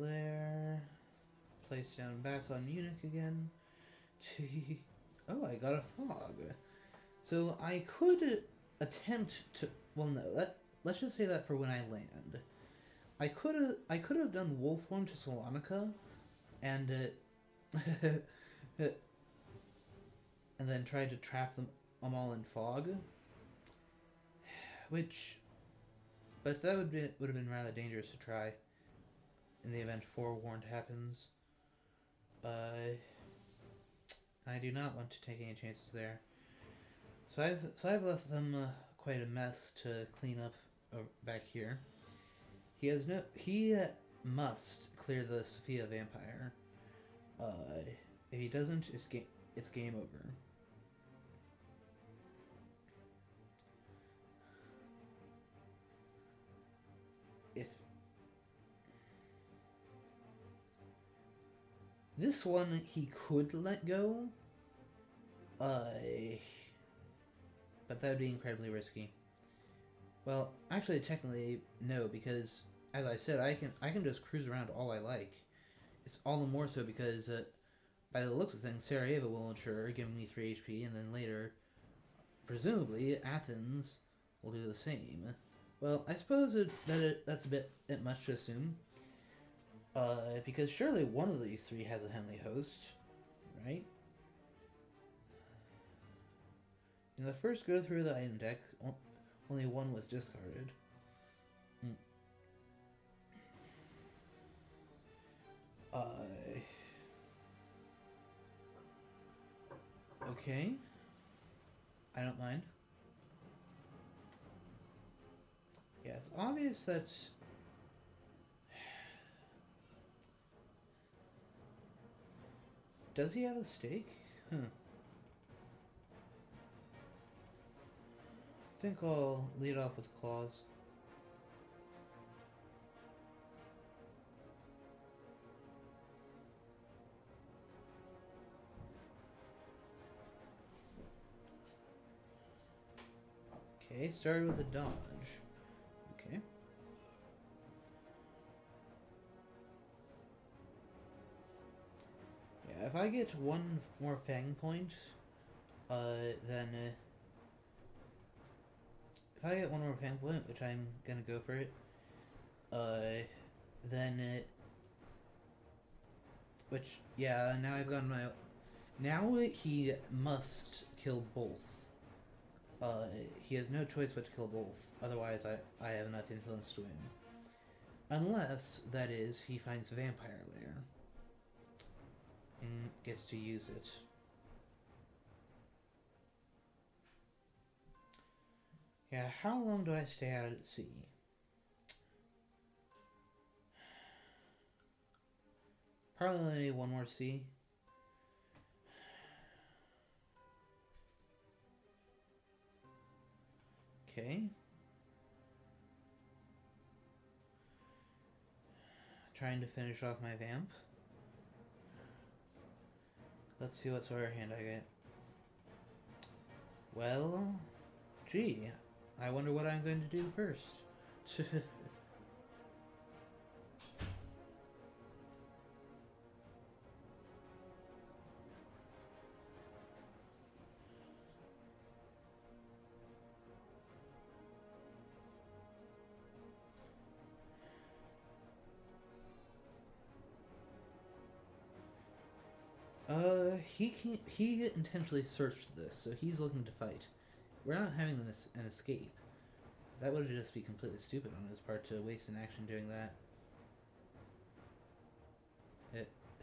Lair. Place down bats on Eunuch again. Oh, I got a fog. So I could attempt to. Well, no. Let's just say that for when I land. I could have done wolf form to Salonica, and and then tried to trap them all in fog. But that would have been rather dangerous to try. In the event forewarned happens. I do not want to take any chances there. So I've left them quite a mess to clean up back here. He must clear the Sophia vampire. If he doesn't, it's game over. If this one he could let go, but that would be incredibly risky. Well, actually, technically, no, because as I said, I can just cruise around all I like. It's all the more so because by the looks of things, Sarajevo will ensure giving me 3 HP, and then later, presumably, Athens will do the same. Well, I suppose that's a bit much to assume. Because surely one of these 3 has a Heavenly Host, right? In the first go through the item deck, only one was discarded. Okay. I don't mind. Yeah, it's obvious that... Does he have a stake? I think I'll lead off with claws. Okay, started with a dodge. Okay. Yeah, if I get one more Fang point, then if I get one more Fang point, which I'm gonna go for it, then which, yeah, now I've gotten my... Now he must kill both. He has no choice but to kill both. Otherwise, I have enough influence to win. Unless, that is, he finds a vampire lair and gets to use it. Yeah, how long do I stay out at sea? Probably one more sea. Okay. Trying to finish off my vamp. Let's see what sort of hand I get. Well, gee, I wonder what I'm going to do first. He intentionally searched this, so he's looking to fight. We're not having an escape. That would just be completely stupid on his part to waste an action doing that.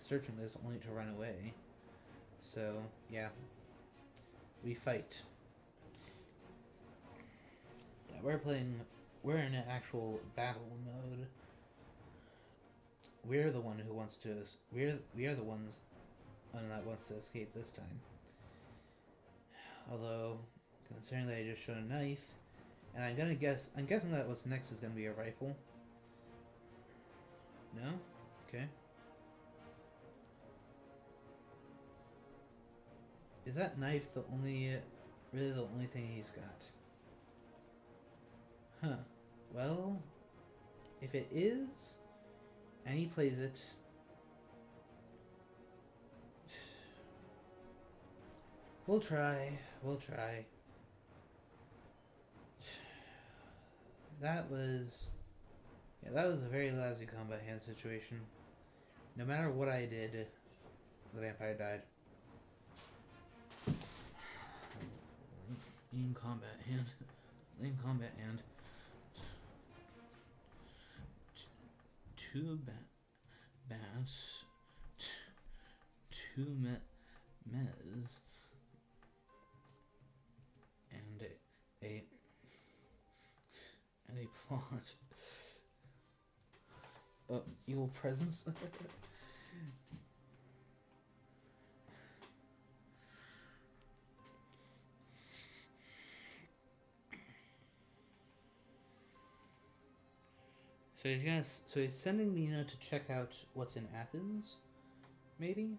Searching this only to run away. So, yeah. We fight. Yeah, we're in an actual battle mode. We're the one who wants to, we are the ones that wants to escape this time. Although, considering that I just showed a knife, and I'm guessing that what's next is gonna be a rifle. No? Okay. Is that knife really the only thing he's got? Huh. Well, if it is, and he plays it, we'll try. That was a very lousy combat hand situation. No matter what I did, the vampire died. Lame combat hand. Lame combat hand. Two bats. Two mez. And a plot. Evil presence. So he's sending me to check out what's in Athens, maybe?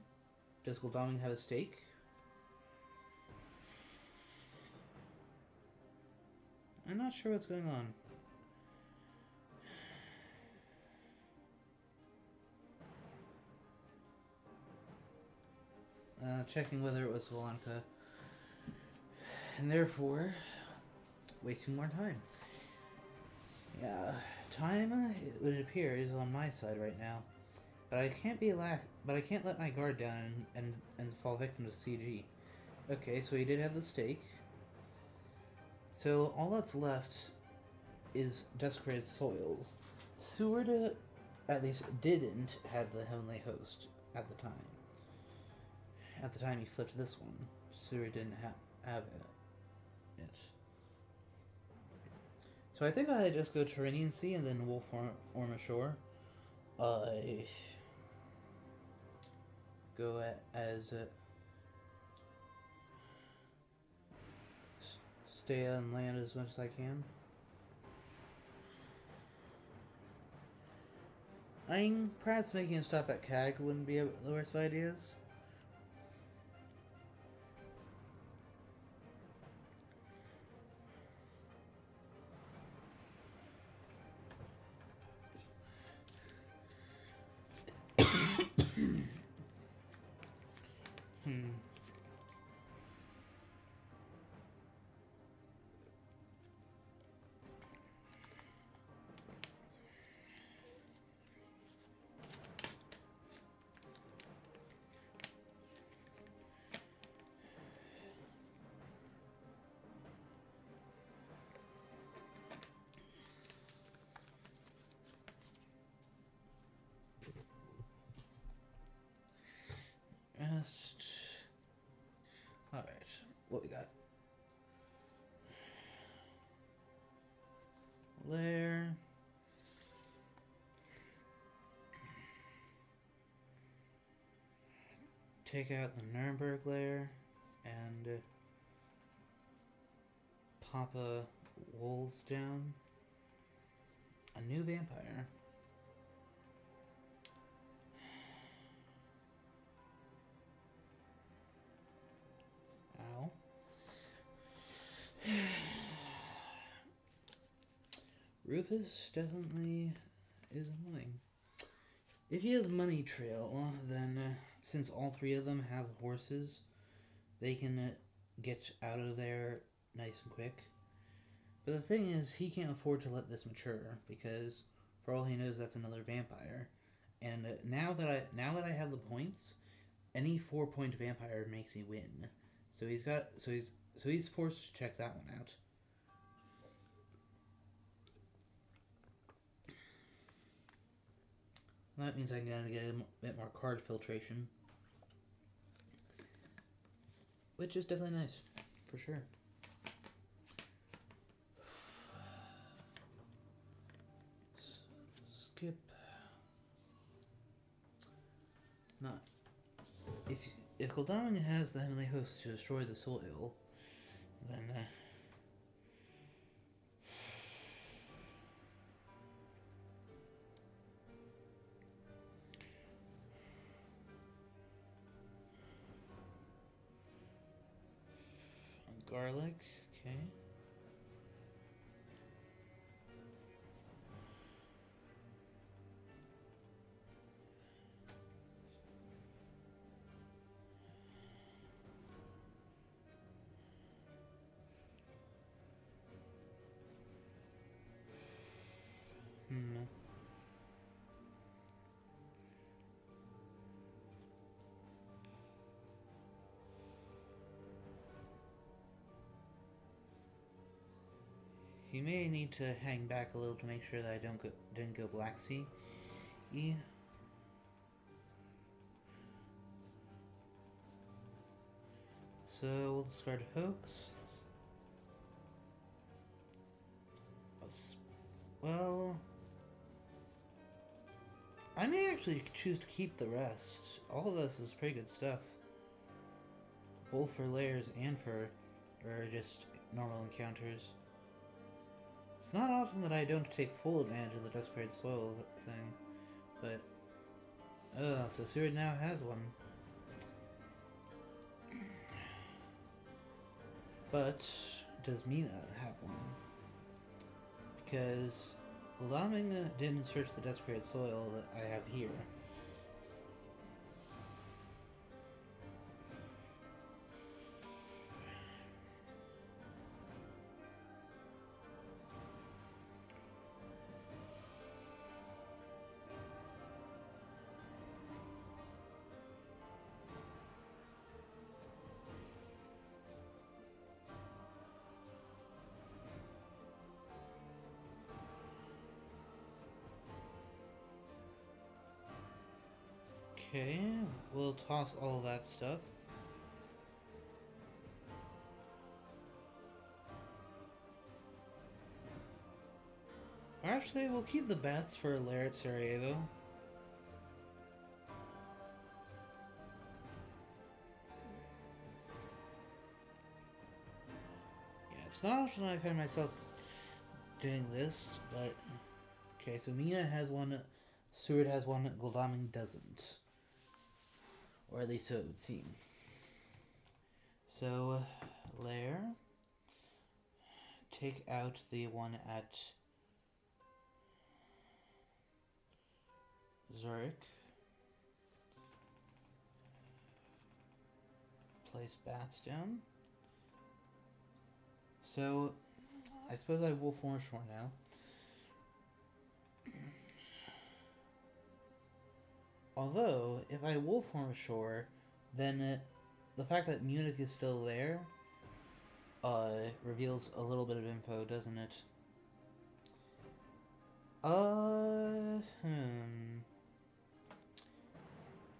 Does Godalming have a stake? I'm not sure what's going on. Checking whether it was Solanka. And therefore, wasting more time. Yeah, time, it would appear, is on my side right now. But I can't let my guard down and fall victim to CG. Okay, so he did have the stake. So all that's left is desecrated soils. Seward at least didn't have the heavenly host at the time. At the time he flipped this one, Seward didn't have it. So I think I just go Tyrrhenian Sea and then Wolf Orm ashore. Go as stay on land as much as I can. Perhaps making a stop at CAG wouldn't be the worst of ideas. Hmm. Rest. Alright, what we got? Lair. Take out the Nuremberg lair and Papa Wolves down. A new vampire. Ow. Rufus definitely is annoying. If he has Money Trail, then since all three of them have horses, they can get out of there nice and quick. But the thing is, he can't afford to let this mature because, for all he knows, that's another vampire. And now that I have the points, any 4-point vampire makes me win. So he's forced to check that one out. That means I gotta get a bit more card filtration, which is definitely nice, for sure. Skip. Not. If Goldaming has the Heavenly Host to destroy the soil, then garlic, okay. You may need to hang back a little to make sure that I didn't go Black Sea. So we'll discard Hoax. Well, I may actually choose to keep the rest. All of this is pretty good stuff. Both for layers and for just normal encounters. It's not often that I don't take full advantage of the Desecrated Soil thing, but... so Seward now has one. But, does Mina have one? Because Laming didn't search the Desecrated Soil that I have here. Okay, we'll toss all that stuff. Actually, we'll keep the bats for Lair at Sarajevo. Yeah, it's not often I find myself doing this, but... Okay, so Mina has one, Seward has one, Goldaming doesn't. Or at least so it would seem. So, Lair. Take out the one at Zurich. place bats down. So, I suppose I will form ashore now. Although, if I will form ashore, then the fact that Munich is still there reveals a little bit of info, doesn't it?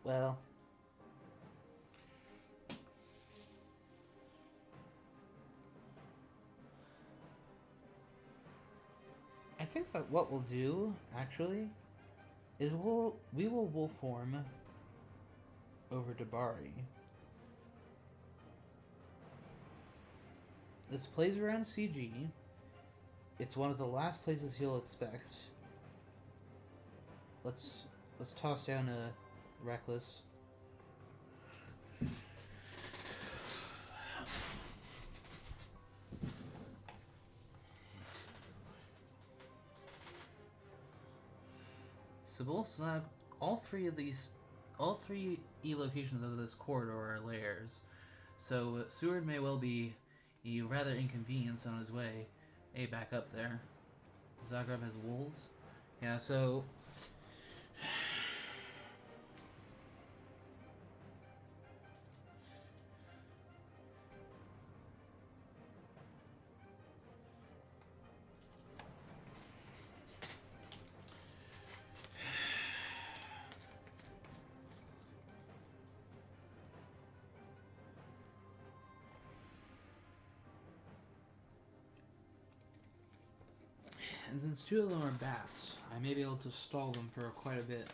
Well, I think that what we'll do, actually, is we will wolf form over to Bari. This plays around CG. It's one of the last places he'll expect. Let's toss down a reckless. So both all three E locations of this corridor are layers. So Seward may well be a rather inconvenienced on his way back up there. Zagreb has wolves. Yeah, so and since two of them are bats, I may be able to stall them for quite a bit.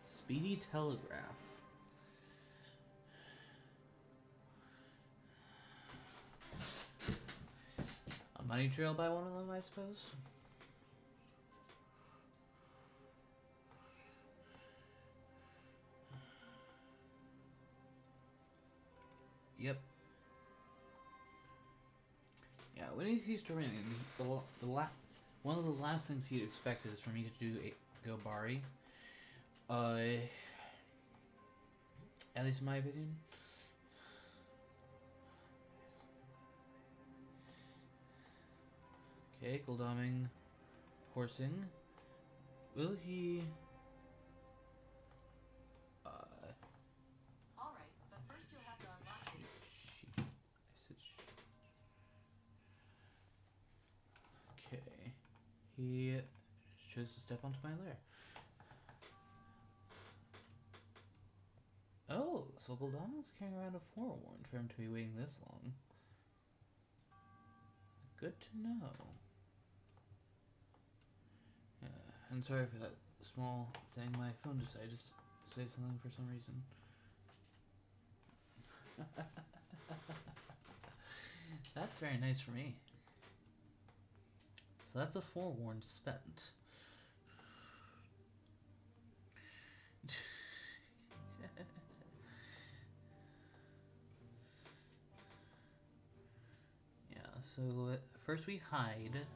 Speedy telegraph. A money trail by one of them, I suppose? Yep. Yeah, when he sees terrain, one of the last things he'd expect is for me to do go Bari. At least in my opinion. Okay, Goldoming, horsing. Will he?
All right, but first you'll have to unlock it.
Okay, he chose to step onto my lair. Oh, so Goldoming's carrying around a forewarned for him to be waiting this long. Good to know. Yeah, I'm sorry for that small thing. My phone decided to say something for some reason. That's very nice for me. So that's a forewarned spent. Yeah, so first we hide.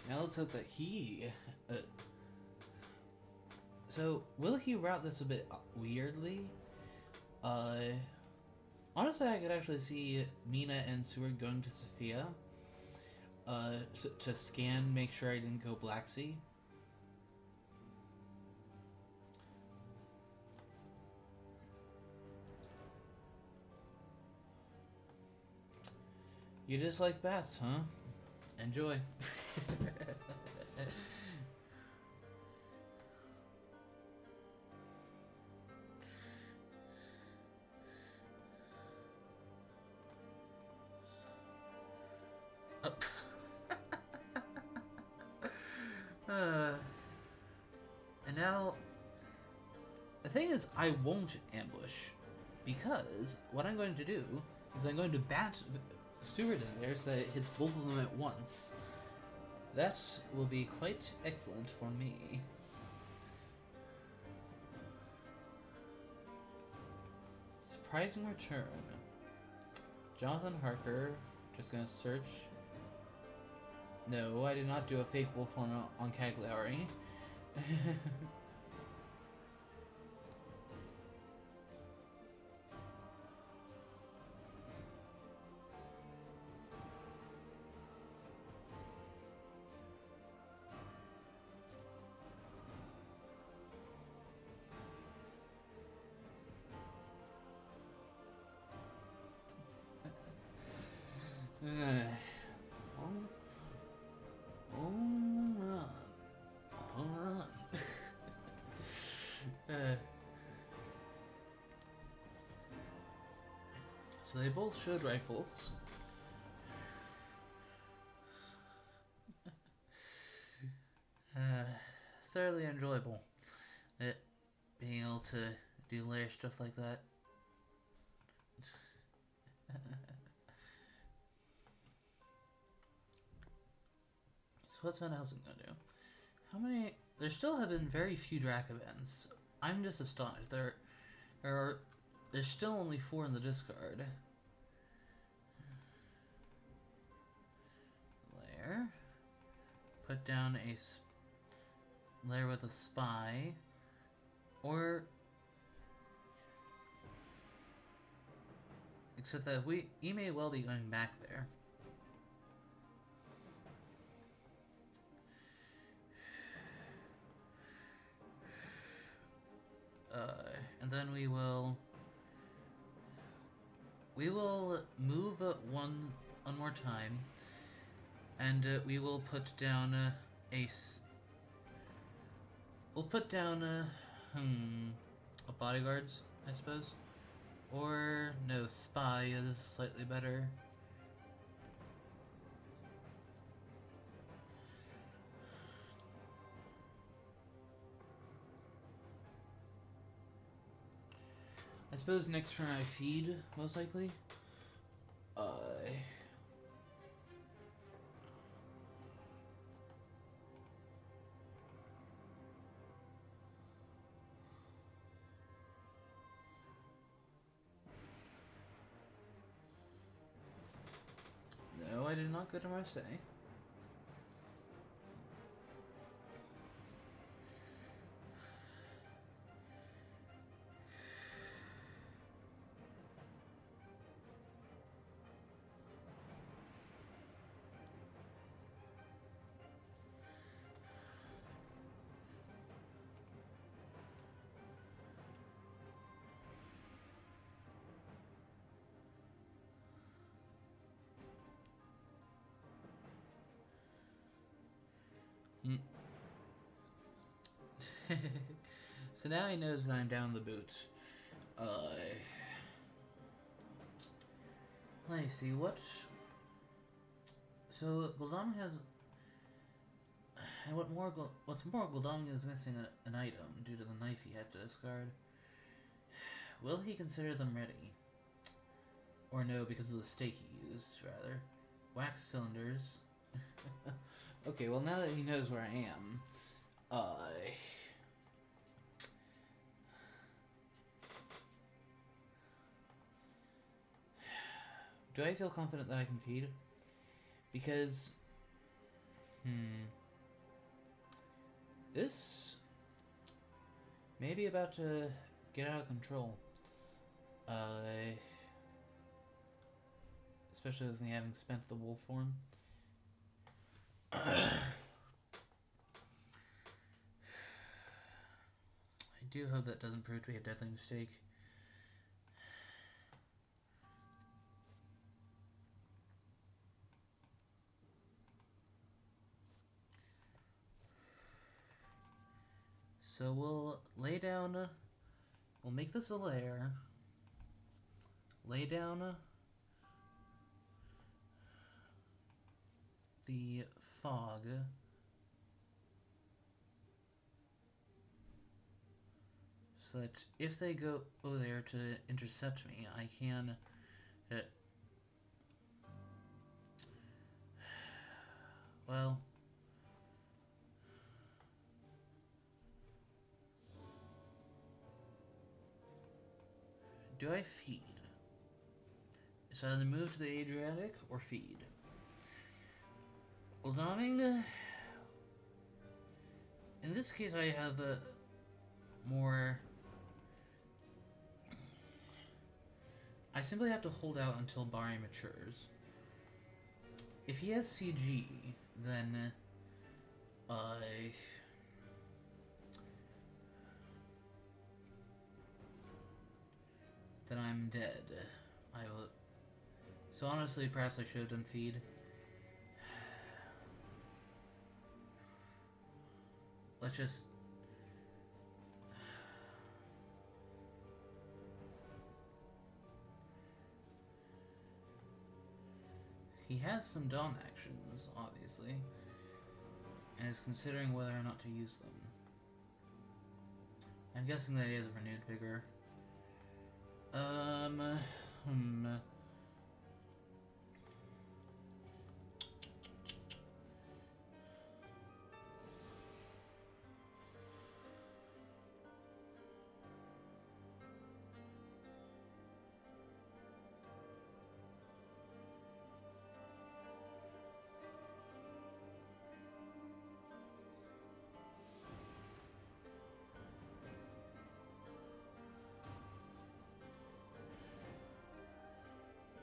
Now let's hope that he... so, will he route this a bit weirdly? Honestly, I could actually see Mina and Seward going to Sophia. To scan, make sure I didn't go Black Sea. You just like bats, huh? Enjoy. And now, the thing is, I won't ambush, because what I'm going to do is I'm going to bat Stewart in there so that it hits both of them at once. That will be quite excellent for me. Surprising return. Jonathan Harker, just gonna search. No, I did not do a fake wolf form on Cagliari. So they both showed rifles. Thoroughly enjoyable. Being able to do layer stuff like that. So what's Van Helsing gonna do? How many? There still have been very few Drac events. I'm just astonished. There's still only 4 in the discard. Layer. Put down a layer with a spy. Or... Except that he may well be going back there. And then we will move one more time, and we will put down we'll put down a bodyguards, I suppose, or no, spy is slightly better. I suppose next turn I feed, most likely. No, I did not go to Marseille. So now he knows that I'm down the boot. Let me see, what... So, Goldami has... And what's more, Goldami is missing an item due to the knife he had to discard. Will he consider them ready? Or no, because of the stake he used, rather. Wax cylinders. Okay, well now that he knows where I am, do I feel confident that I can feed? Because, this may be about to get out of control. Especially with me having spent the wolf form. I do hope that doesn't prove to be a deadly mistake. So we'll lay down, we'll make this a layer, lay down the fog, so that if they go there to intercept me, I can. Well, do I feed? So either move to the Adriatic or feed. Well, Doming, in this case, I have more. I simply have to hold out until Barry matures. If he has CG, then then I'm dead. I will. So honestly, perhaps I should have done feed. Let's just. He has some Dawn actions, obviously, and is considering whether or not to use them. I'm guessing that he has a renewed vigor.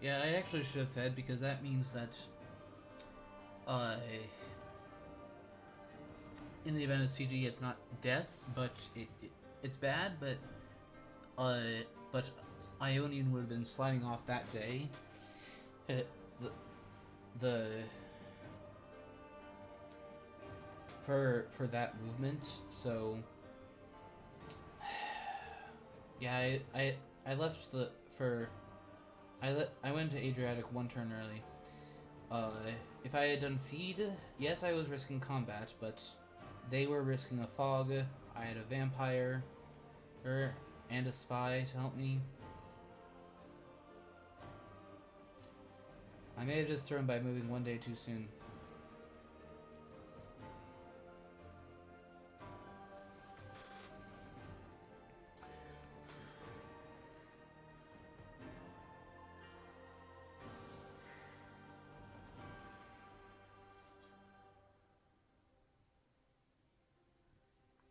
Yeah, I actually should have fed because that means that, in the event of CG, it's not death, but it's bad, but Ionian would have been sliding off that day. The for that movement, so yeah, I left I went to Adriatic one turn early. If I had done feed, yes, I was risking combat, but they were risking a fog. I had a vampire, and a spy to help me. I may have just thrown by moving one day too soon.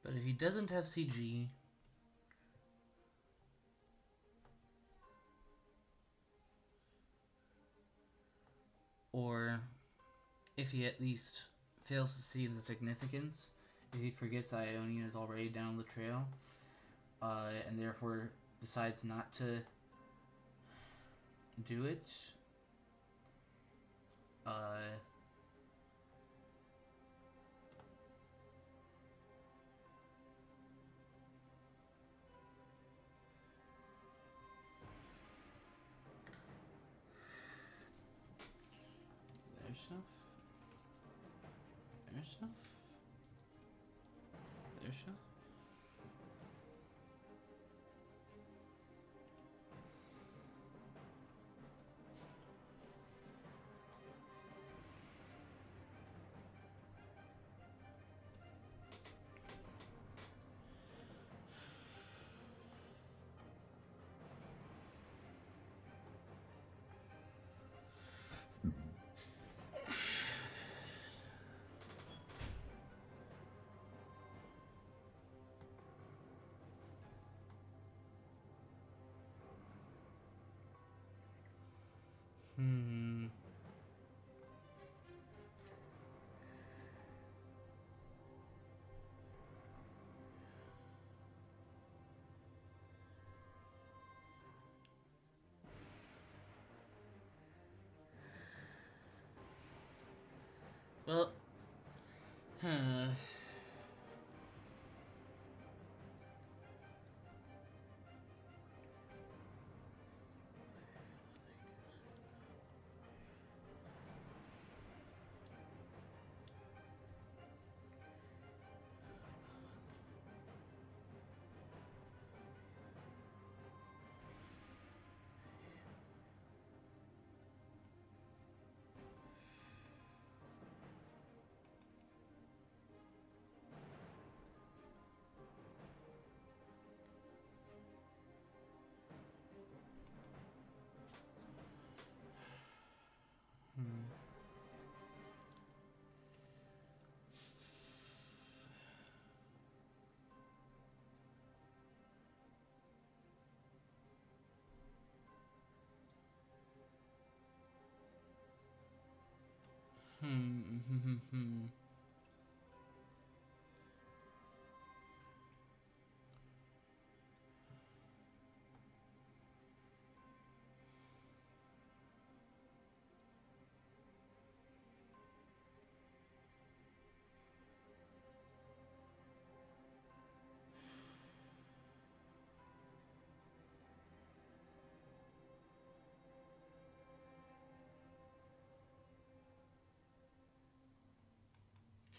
But if he doesn't have CG, or if he at least fails to see the significance, if he forgets that Ionian is already down the trail, and therefore decides not to do it, there's stuff, there's stuff, there's stuff. Well,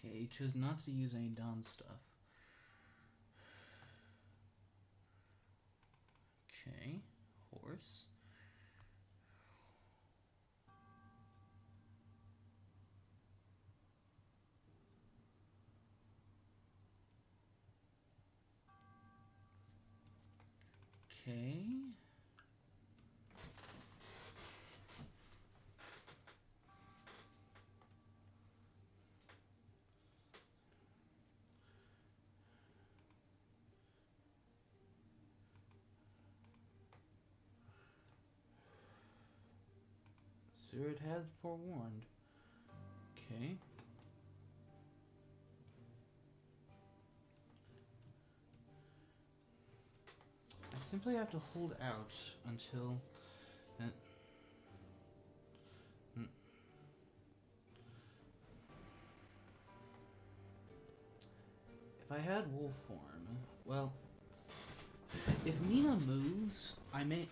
Okay, he chose not to use any Dawn stuff. Okay, horse. Okay. Seward had forewarned. Okay. I simply have to hold out until... If I had wolf form, well, if Mina moves, I may...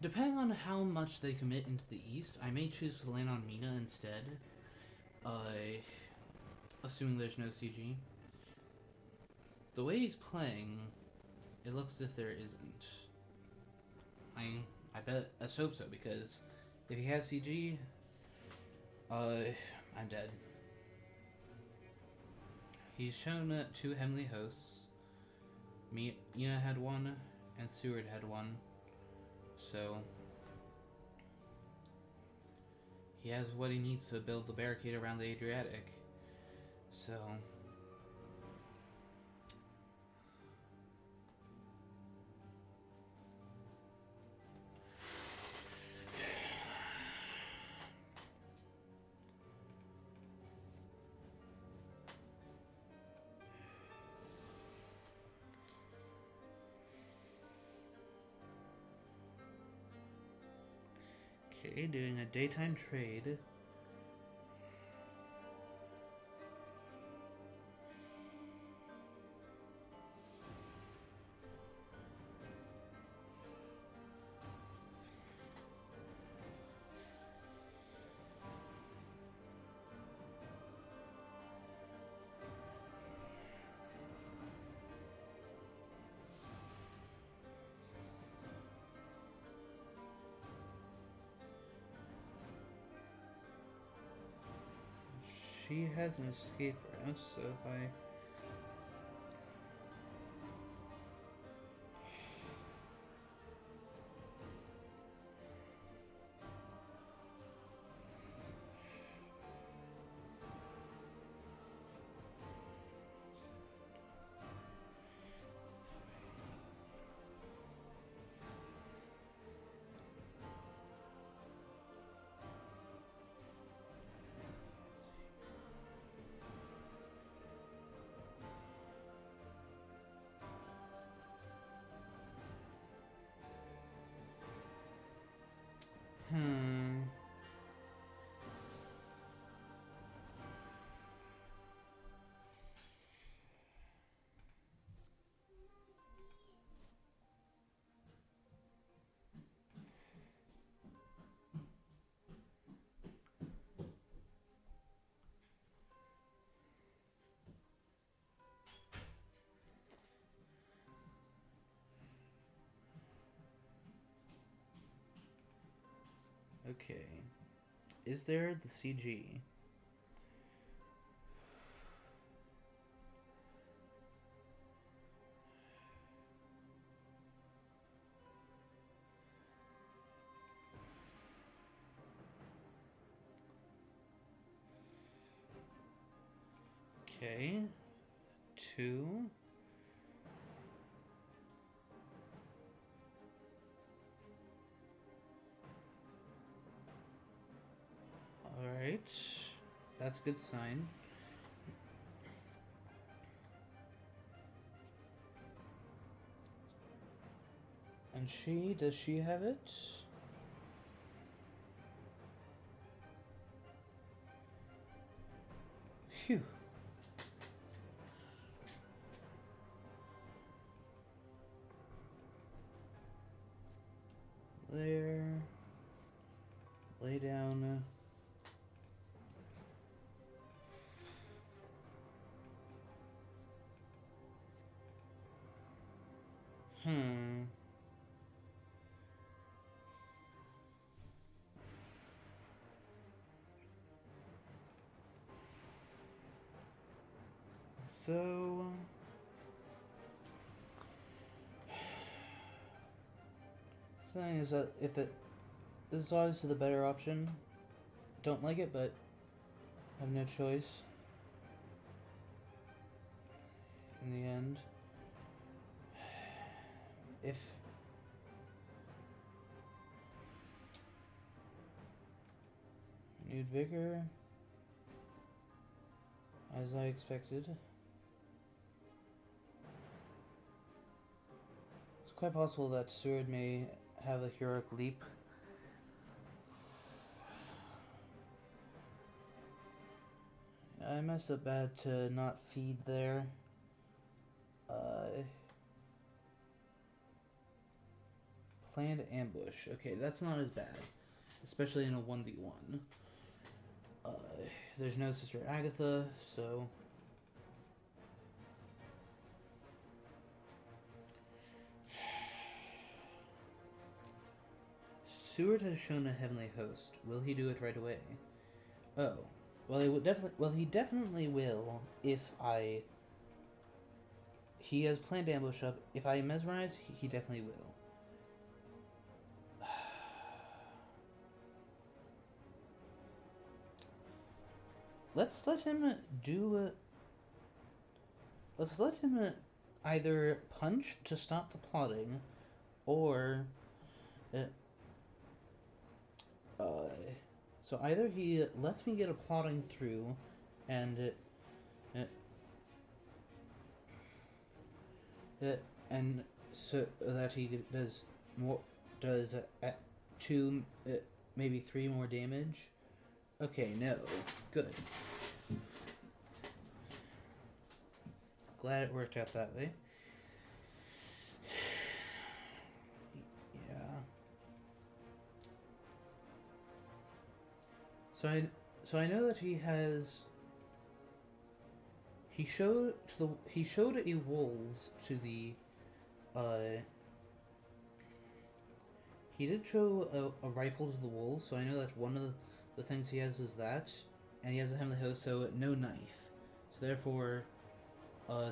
depending on how much they commit into the east, I may choose to land on Mina instead. Assuming there's no CG. The way he's playing, it looks as if there isn't. I bet, let's hope so, because if he has CG, I'm dead. He's shown 2 Heavenly Hosts. Mina had 1, and Seward had 1. So, he has what he needs to build the barricade around the Adriatic. So... Okay, doing a daytime trade. She has an escape route, so if I... Okay. Is there the CG? Okay. 2. Alright. That's a good sign. And does she have it? Phew. There. Lay down. So thing is that if it this is obviously the better option. Don't like it, but have no choice. In the end, if renewed vigor, as I expected. It's quite possible that Seward may have a heroic leap. I messed up bad to not feed there. Planned ambush. Okay, that's not as bad. Especially in a 1v1. There's no Sister Agatha, so... Seward has shown a heavenly host. Will he do it right away? Oh. Well, he definitely will if I... He has planned ambush up. If I mesmerize, he definitely will. Let's let him do... Let's let him either punch to stop the plotting, or... so either he lets me get a plotting through, and so that he does more, two, maybe 3 more damage. Okay, no, good. Glad it worked out that way. So I know that he has. He showed a wolves to the. He did show a rifle to the wolves, so I know that one of the things he has is that, and he has a heavenly host, so no knife. So therefore,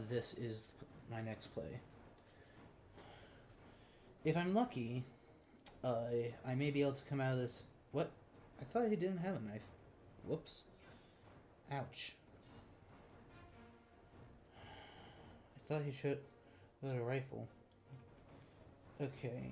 this is my next play. If I'm lucky, I may be able to come out of this. What? I thought he didn't have a knife. Whoops. Ouch. I thought he should have a rifle. Okay.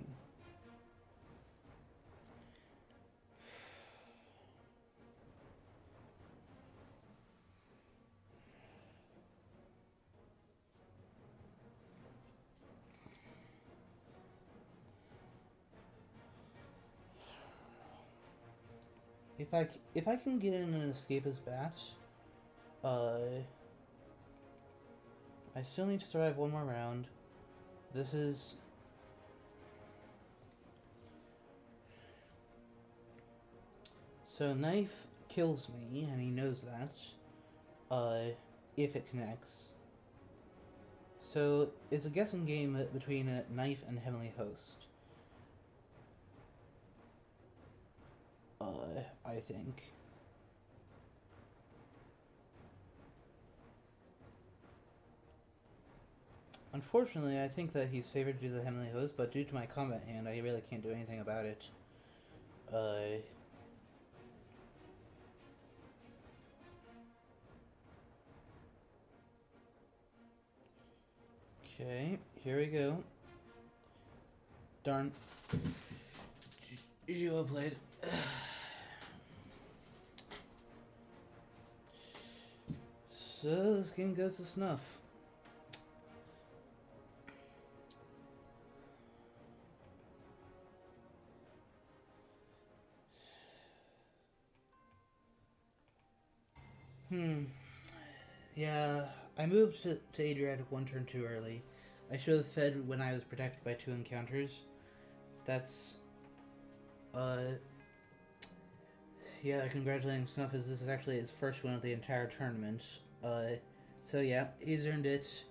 If I can get in and escape his bat, I still need to survive one more round. This is... So knife kills me, and he knows that, if it connects. So it's a guessing game between a knife and heavenly host. I think. Unfortunately, I think that he's favored to do the heavenly host, but due to my combat hand, I really can't do anything about it. Okay, here we go. Darn. GG well played. So this game goes to Snuff. Yeah, I moved to Adriatic one turn too early. I should have fed when I was protected by 2 encounters. That's, yeah, congratulating Snuff as this is actually his first win of the entire tournament. So yeah, he's earned it.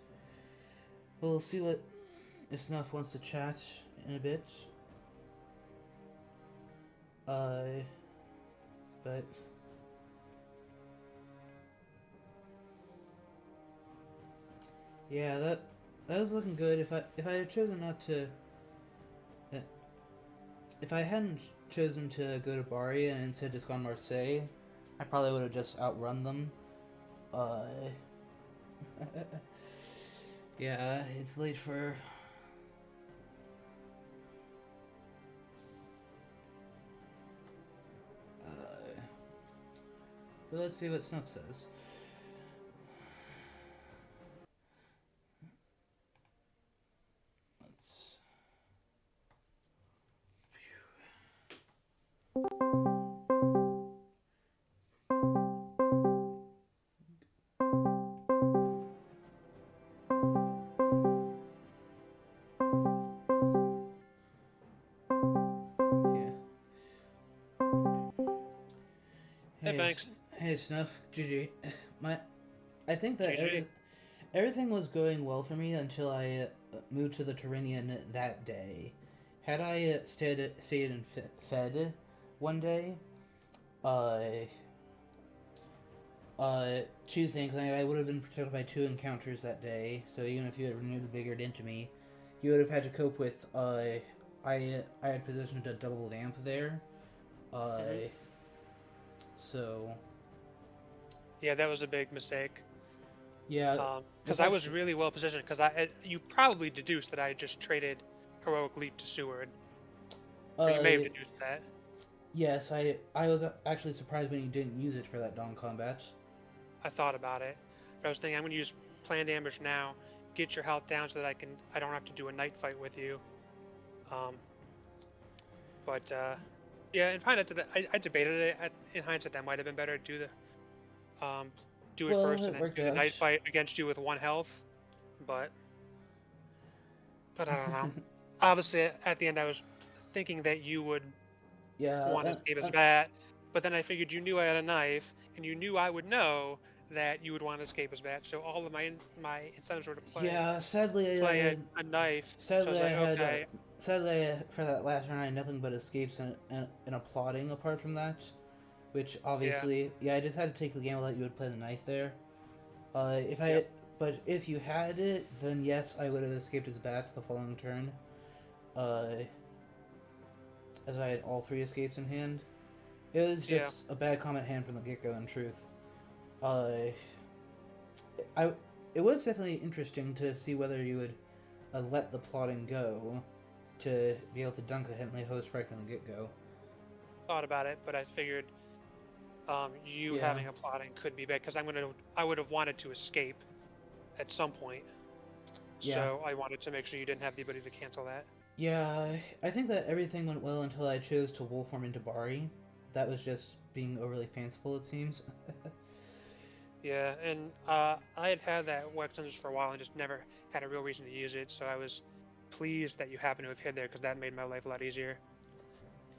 We'll see what if Snuff wants to chat in a bit. But yeah, that was looking good. If I had chosen not to, uh, if I hadn't chosen to go to Bari and instead just gone Marseille, I probably would have just outrun them. Uh, yeah, it's late for. But let's see what Snuff says. Let's. Yeah.
Hey, Fangs.
Hey, Snuff. GG. My, I think that
GG.
everything was going well for me until I moved to the Turinian that day. Had I stayed and fed one day, uh, 2 things. I would have been protected by 2 encounters that day. So even if you had renewed Vigored into me, you would have had to cope with. I had positioned a double lamp there. So
Yeah, that was a big mistake.
yeah,
Because I was really well positioned. Because you probably deduced that I had just traded Heroic Leap to Seward. Or you may have deduced that.
Yes, I was actually surprised when you didn't use it for that dawn combat.
I thought about it. But I was thinking I'm going to use Plan Damage now, get your health down so that I don't have to do a night fight with you. Yeah, in hindsight, I debated it. In hindsight, that might have been better to do it first and then do the night fight against you with 1 health. But I don't know. Obviously, at the end, I was thinking that you would want to escape his bat, but then I figured you knew I had a knife, and you knew I would know that you would want to escape his bat. So all of my incentives were to play.
Yeah, sadly,
play a knife.
Sadly,
so I was like, okay.
Sadly, for that last round, I had nothing but escapes and applauding apart from that. Which obviously, I just had to take the gamble that you would play the knife there. But if you had it, then yes, I would have escaped his bat the following turn. As I had all 3 escapes in hand. It was just a bad combat hand from the get-go, in truth. It was definitely interesting to see whether you would let the plotting go to be able to dunk a Heavenly Host right from the get-go.
Thought about it, but I figured having a plotting could be bad because I would have wanted to escape at some point. So I wanted to make sure you didn't have the ability to cancel that.
Yeah, I think that everything went well until I chose to Wolform into Bari. That was just being overly fanciful, it seems.
Yeah, and I had that Wax Engines for a while and just never had a real reason to use it, so I was pleased that you happened to have hit there because that made my life a lot easier.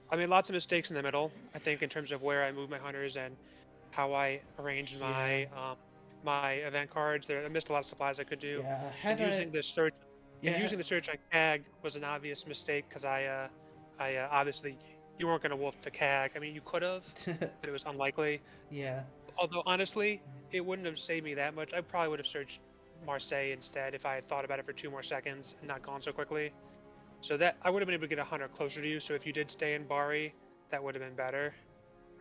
I made lots of mistakes in the middle, I think, in terms of where I moved my hunters and how I arranged my event cards. I missed a lot of supplies I could do. And using the search on CAG was an obvious mistake because I obviously you weren't going to wolf to CAG. I mean, you could have, but it was unlikely.
Yeah.
Although honestly, it wouldn't have saved me that much. I probably would have searched Marseille instead if I had thought about it for 2 more seconds and not gone so quickly. So that I would have been able to get a hunter closer to you. So if you did stay in Bari, that would have been better,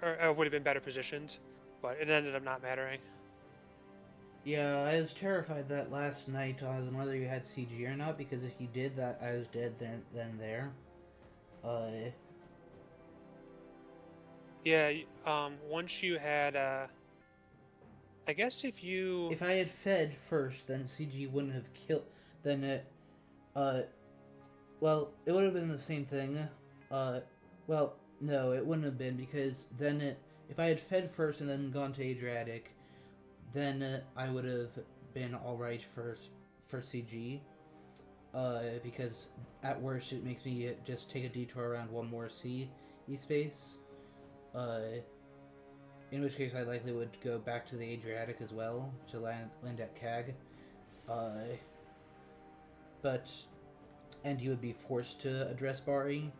or would have been better positioned. But it ended up not mattering.
Yeah, I was terrified that last night on whether you had CG or not, because if you did that, I was dead then and there.
Yeah. Once you had I guess if you...
If I had fed first, then CG wouldn't have killed. Then uh, well, it would have been the same thing. Well, no, it wouldn't have been because then if I had fed first and then gone to Adriatic, then I would have been all right for CG. Because at worst it makes me just take a detour around one more sea space. In which case I likely would go back to the Adriatic as well to land at Cag. Uh, but and you would be forced to address Bari,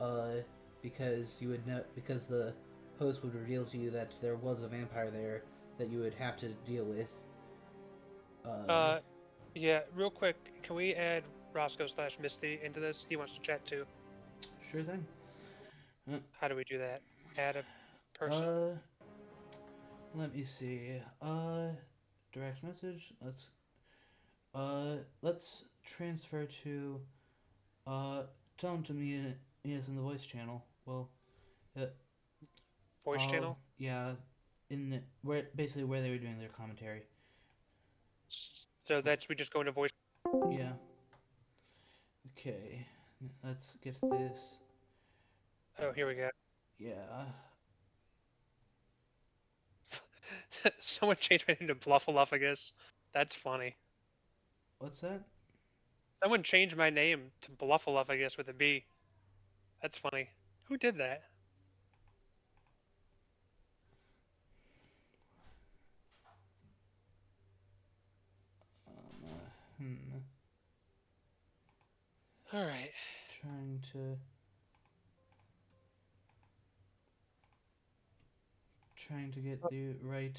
uh, because you would know because the host would reveal to you that there was a vampire there that you would have to deal with.
Yeah, real quick, can we add Roscoe/Misty into this? He wants to chat too.
Sure thing.
How do we do that? Add a person?
Let me see. Direct message. Let's transfer to. Tell him to meet us in the voice channel. Well, uh,
Voice channel?
yeah, where basically where they were doing their commentary.
So that's, we just go into voice.
Yeah. Okay. Let's get this.
Oh, here we go.
Yeah.
Someone changed my name to Bluffaluffagus. That's funny.
What's that?
Someone changed my name to Bluffaluffagus with a B. That's funny. Who did that?
Hmm.
All right.
Trying to get the right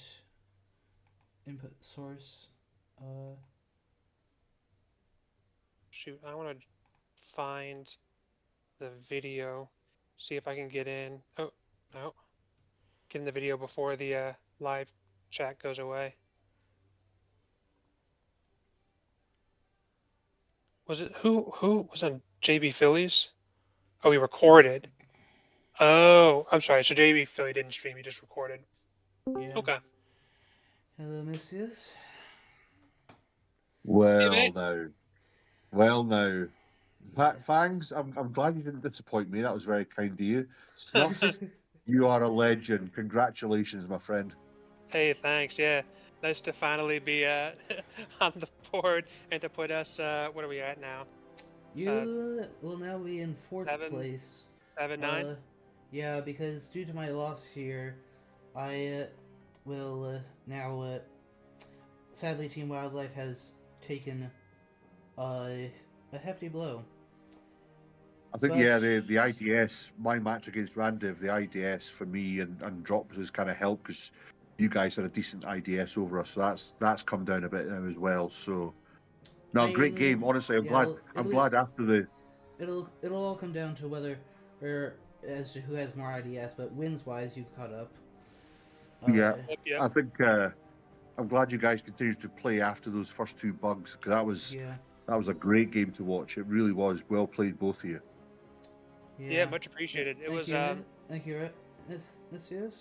input source.
Shoot, I want to find the video. See if I can get in. Oh, no. Get in the video before the live chat goes away. Was it who was on JB Phillies? Oh, he recorded. Oh, I'm sorry. So JB Philly didn't stream. He just recorded.
Yeah.
Okay.
Hello, Messias.
Hey,
Well now, Fangs, I'm glad you didn't disappoint me. That was very kind of you. Snuff, you are a legend. Congratulations, my friend.
Hey, thanks. Yeah, nice to finally be on the board and to put us. What are we at now?
You will now be in fourth
7,
place.
9.
Yeah, because due to my loss here, I will now. Sadly, Team Wildlife has taken a hefty blow.
I think, yeah, the IDS, my match against Randiv, the IDS for me and Drops has kind of helped because you guys had a decent IDS over us, so that's come down a bit now as well. So, no, great game. Honestly, I'm glad after the.
It'll all come down to whether, or as to who has more IDS, but wins wise, you've caught up.
Yeah,
Yep.
I think I'm glad you guys continued to play after those first two bugs because that was a great game to watch. It really was. Well played, both of you.
Yeah, much appreciated. It was
Thank you, yes.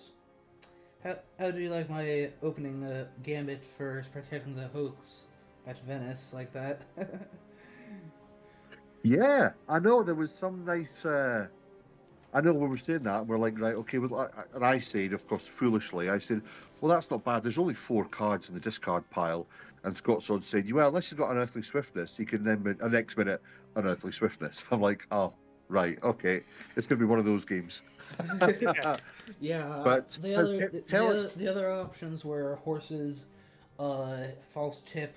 How do you like my opening gambit for protecting the hoax at Venice like that?
Yeah, I know there was some nice. I know we were saying that, and we're like, right, okay. And I said, of course, foolishly, I said, well, that's not bad. There's only 4 cards in the discard pile. And Scott Sword said, well, unless you've got Unearthly Swiftness, you can then, next minute, Unearthly Swiftness. I'm like, oh, right, okay. It's going to be one of those games.
Yeah,
but
the other options were horses, false tip,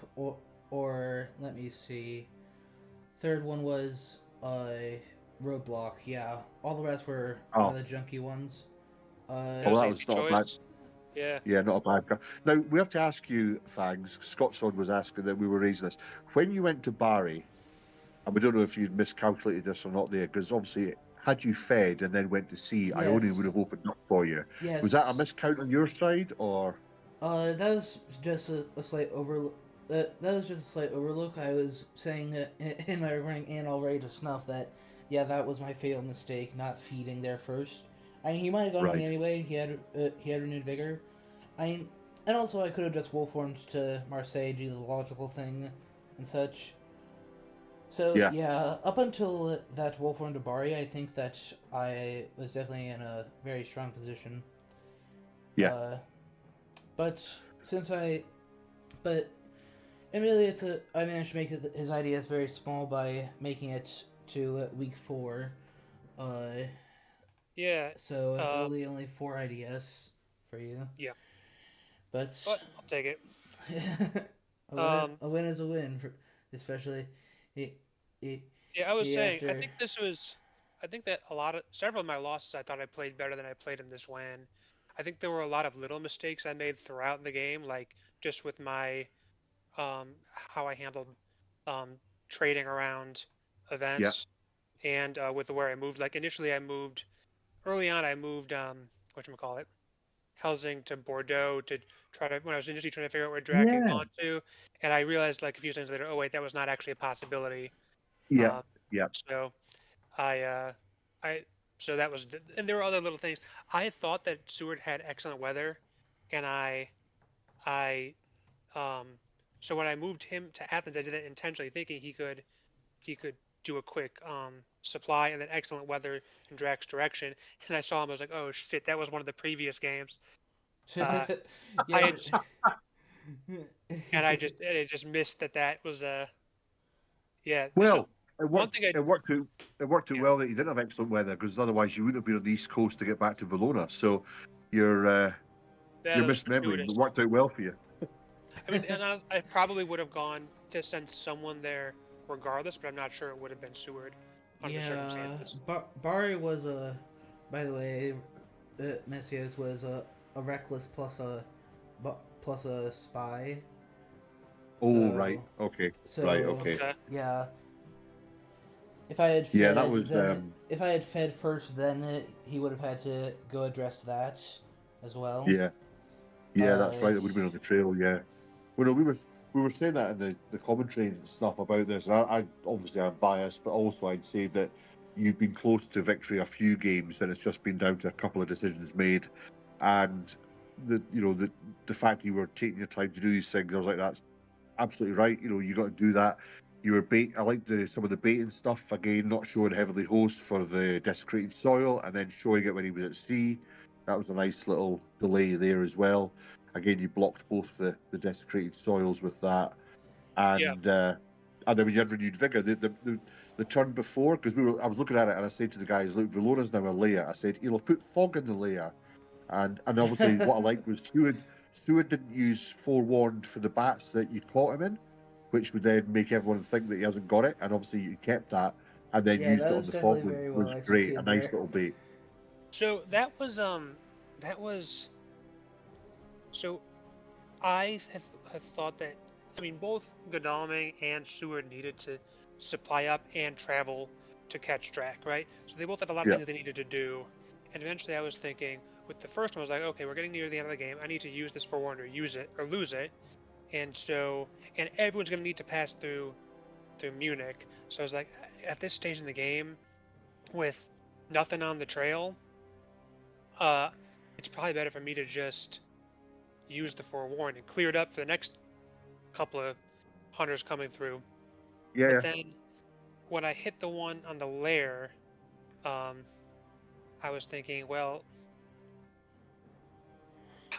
or let me see. Third one was roadblock. Yeah, all the rest were the junky ones.
That was not a bad. Yeah, not a bad card. Now we have to ask you, Fangs. Scott Sword was asking that we were raising this when you went to Barry, and we don't know if you'd miscalculated this or not there, because obviously, had you fed and then went to sea,
Yes.
Ione would have opened up for you.
Yes.
Was that a miscount on your side, or?
That was just a slight overlook. That was just a slight overlook. I was saying in my running and already to Snuff that, yeah, that was my fatal mistake, not feeding there first. I mean, he might have gone on anyway. He had renewed vigor. I mean, and also I could have just wolf-formed to Marseille, do the logical thing, and such. So
Yeah.
yeah, up until that wolf-formed to Bari, I think that I was definitely in a very strong position.
Yeah.
But since but and really, I managed to make his IDS very small by making it to week 4. Uh,
Yeah.
so really only 4 IDS for you.
Yeah.
But
But I'll take it.
a win is a win, especially he, he,
Yeah, I was
he
saying,
after.
I think that several of my losses, I thought I played better than I played in this WAN. I think there were a lot of little mistakes I made throughout the game, like just with my, how I handled, um, trading around
Yeah.
events and with where I moved. Like initially early on, I moved, whatchamacallit, Helsing to Bordeaux to try to, when I was initially trying to figure out where Drac had
Yeah.
gone to. And I realized like a few seconds later, oh wait, that was not actually a possibility.
Yeah.
Um,
Yeah.
so I, I so that was, and there were other little things. I thought that Seward had excellent weather, and I, um, so when I moved him to Athens, I did it intentionally, thinking he could do a quick supply and then excellent weather in Drax's direction. And I saw him, I was like, oh shit, that was one of the previous games. Uh, I
Yeah.
had, and I just missed that that was a yeah. So
Well,
one thing I
it worked out
yeah
well that you didn't have excellent weather, because otherwise you wouldn't have been on the East Coast to get back to Valona. So your
that
your
was
mismemory
fortuitous.
worked out well for you.
I mean, and I probably would have gone to send someone there regardless, but I'm not sure it would have been Seward under the
Yeah,
circumstances.
Bari was a. By the way, Messias was a reckless plus a spy.
Oh, right.
So
Okay. Right.
so
Okay.
Okay.
yeah, if I had
Yeah, that
fed
was.
then if I had fed first, then he would have had to go address that as well.
Yeah. Yeah, that's
Uh,
right. It would have been on the trail. Yeah. Well, no, we were saying that in the commentary and stuff about this. And I obviously I'm biased, but also I'd say that you've been close to victory a few games, and it's just been down to a couple of decisions made, and the fact you were taking your time to do these things, I was like, that's absolutely right. You got to do that. You were bait. I like some of the baiting stuff again, not showing Heavenly Host for the desecrated soil, and then showing it when he was at sea. That was a nice little delay there as well. Again, you blocked both the desecrated soils with that,
Yeah.
and then when you had renewed vigor, the turn before, because I was looking at it and I said to the guys, look, Velona's now a layer. I said, he'll have put fog in the layer, and obviously what I liked was Stewart didn't use forewarned for the bats that you caught him in, which would then make everyone think that he hasn't got it, and obviously you kept that and then
yeah,
used
that
it on
was
the
definitely
fog,
very
was
well
great. A
executed
nice
there.
little bait.
So that was so had thought that, I mean, both Godalming and Seward needed to supply up and travel to catch Drac, right? So they both had a lot of
Yeah.
things they needed to do. And eventually I was thinking with the first one, I was like, okay, we're getting near the end of the game. I need to use this forewarned or use it or lose it. And everyone's gonna need to pass through Munich. So I was like, at this stage in the game, with nothing on the trail, uh, it's probably better for me to just use the forewarned and clear it up for the next couple of hunters coming through. But
Yeah.
then when I hit the one on the lair, um, I was thinking, well,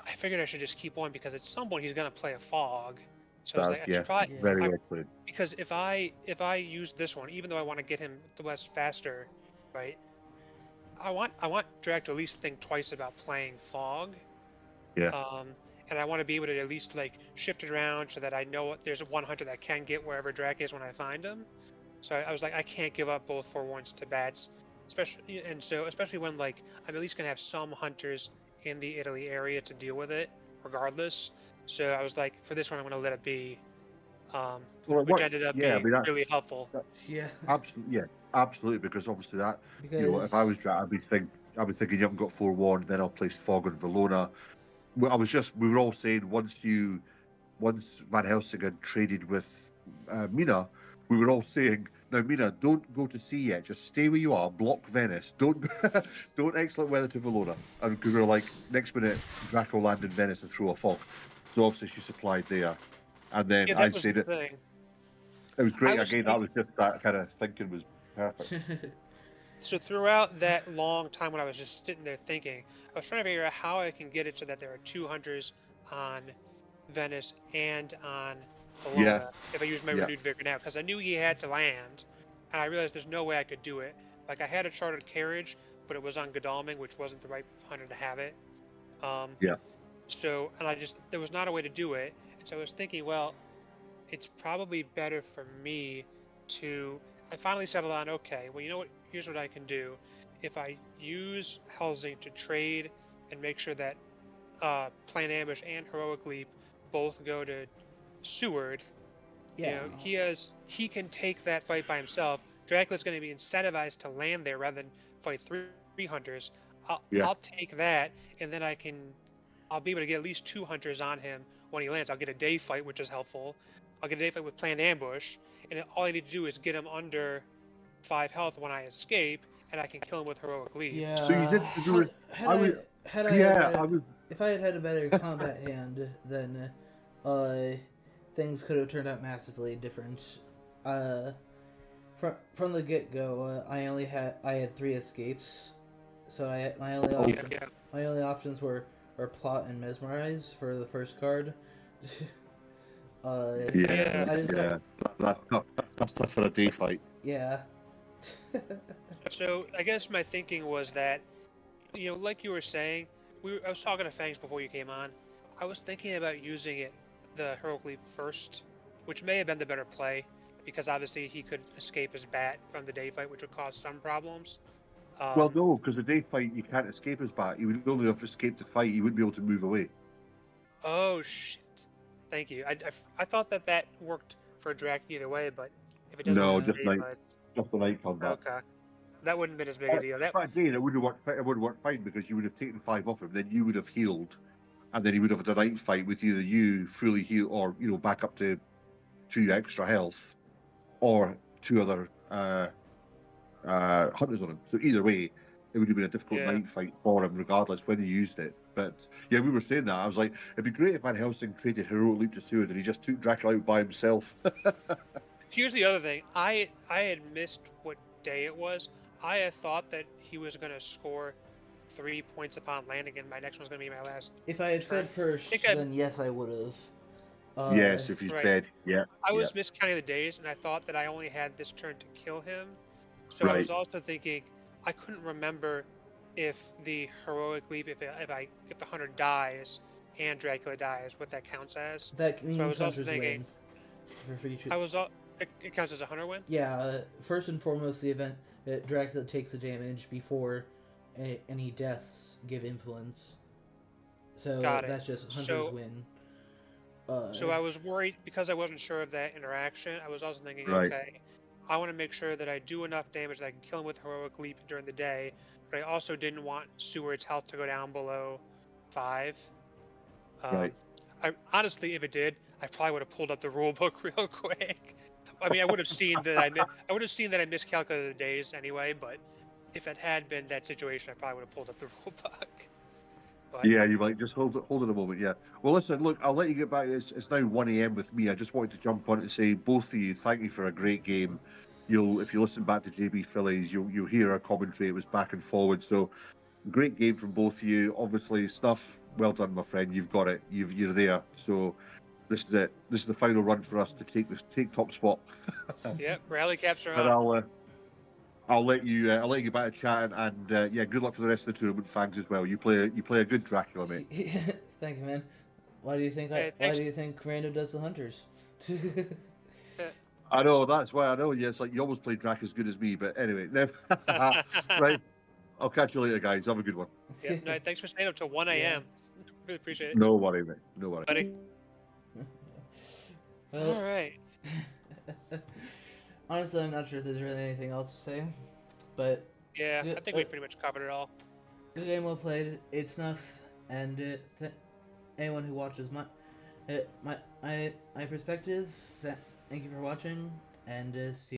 I figured I should just keep one because at some point he's gonna play a fog. So I was like, I should probably,
Yeah.
Very
I,
well played.
because if I use this one, even though I want to get him the west faster, right? I want Drag to at least think twice about playing fog.
Yeah.
And I want to be able to at least like shift it around so that I know there's one hunter that can get wherever Drac is when I find him. So I was like, I can't give up both forewarns to bats, especially when like I'm at least gonna have some hunters in the Italy area to deal with it, regardless. So I was like, for this one, I'm gonna let it be,
Well, it
which
worked.
ended up
Yeah, I
being
mean
really helpful.
Yeah,
absolutely, yeah, absolutely. Because obviously that,
because
if I was Jack, I'd be thinking you haven't got forewarned, then I'll place fog on Valona. Well, we were all saying once Van Helsing had traded with Mina, we were all saying, now Mina, don't go to sea yet. Just stay where you are. Block Venice. Don't don't excellent weather to Valona. And because we were like, next minute Draco land in Venice and throw a fog. So obviously she supplied there, and then
Yeah,
I
that was
said
the
it.
thing.
It was great.
was
Again, that was just that kind of thinking was perfect.
So throughout that long time when I was just sitting there thinking, I was trying to figure out how I can get it so that there are two hunters on Venice and on
Yeah,
Bologna if I use my
yeah,
renewed vigor now, because I knew he had to land, and I realized there's no way I could do it. Like I had a chartered carriage, but it was on Godalming, which wasn't the right hunter to have it. Um,
yeah,
so and I just there was not a way to do it, and so I was thinking, well, it's probably better for me to. I finally settled on, okay, well, you know what? Here's what I can do. If I use Helsing to trade and make sure that Plan Ambush and Heroic Leap both go to Seward, you
Yeah.
know, he can take that fight by himself. Dracula's going to be incentivized to land there rather than fight three hunters.
yeah,
I'll take that, and then I'll be able to get at least two hunters on him when he lands. I'll get a day fight, which is helpful. I'll get a day fight with planned ambush, and then all I need to do is get him under 5 health when I escape, and I can kill him with heroic leap.
So you
Yeah.
did. There was,
Had
I
I
was.
had I had
Yeah, I
better,
was.
if I had had a better combat hand, then uh, things could have turned out massively different. Uh, from the get go, I had 3 escapes, so
Oh,
Yeah.
my only options were plot and mesmerize for the first card.
yeah,
Yeah.
I just
yeah. That's tough. That's tough for a day fight.
yeah.
So I guess my thinking was that, like you were saying, I was talking to Fangs before you came on. I was thinking about using the heroic leap first, which may have been the better play, because obviously he could escape his bat from the day fight, which would cause some problems.
Well,
Um,
no, because the day fight you can't escape his back. He would only have escaped the fight. He wouldn't be able to move away.
oh shit! Thank you. I thought that worked for Drac either way, but if it doesn't work
No,
for
Yeah.
just
day
night,
fights,
just the night combat.
okay, that wouldn't have been as big a deal. That
But again, it would have worked. It would have worked fine because you would have taken 5 off him. Then you would have healed, and then he would have had a night fight with either you fully heal or back up to 2 extra health, or 2 other hunters on him. So either way, it would have been a difficult
yeah.
night fight for him, regardless when he used it. But yeah, we were saying that. I was like, it'd be great if Van Helsing created Heroic Leap to Seward and he just took Dracula out by himself.
Here's the other thing. I had missed what day it was. I had thought that he was going to score 3 points upon landing, and my next one's going to be my last.
If I had fed first,
think I-
then yes, I would have.
Yes, if you
Right.
said, yeah,
I
yeah,
was miscounting the days, and I thought that I only had this turn to kill him. So I
right,
was also thinking I couldn't remember if the heroic leap, if the hunter dies and Dracula dies, what that counts as.
That
So I
means
was also
hunters
thinking
win. For each,
it counts as a hunter win.
yeah. First and foremost, the event that Dracula takes the damage before any deaths give influence. So
Got it.
that's just hunters
So-
win.
So I was worried because I wasn't sure of that interaction. I was also thinking,
Right.
okay, I want to make sure that I do enough damage that I can kill him with heroic leap during the day, but I also didn't want Seward's health to go down below 5.
Right.
I honestly, if it did, I probably would have pulled up the rule book real quick. I mean, I would have seen that I would have seen that I miscalculated the days anyway. But if it had been that situation, I probably would have pulled up the rule book. But
Yeah, you might just hold it a moment. Yeah. Well, listen, look, I'll let you get back. It's now 1 a.m. with me. I just wanted to jump on and say both of you, thank you for a great game. If you listen back to JB Phillies, you'll hear our commentary. It was back and forward. So great game from both of you. Obviously, Snuff, well done, my friend. You've got it. You're there. So this is it. This is the final run for us to take top spot.
yeah, rally caps are
And
on.
I'll let you get back to chatting, and yeah, good luck for the rest of the tournament, Fangs, as well. You play a good Dracula, mate.
Thank you, man. Why do you think
Hey,
Why
thanks.
do you think Rando does the hunters?
I know, that's why I know. Yeah, it's like you always play Drac as good as me, but anyway, right. I'll catch you later, guys. Have a good one.
Yeah, no, thanks for staying up till 1 a.m. Really appreciate it,
No worry, mate. No worry.
buddy.
Well,
All right.
honestly, I'm not sure if there's really anything else to say, but
Yeah,
Yeah,
I think we pretty much covered it all.
good game, well played. It's Snuff, and anyone who watches my perspective. Thank you for watching, and see.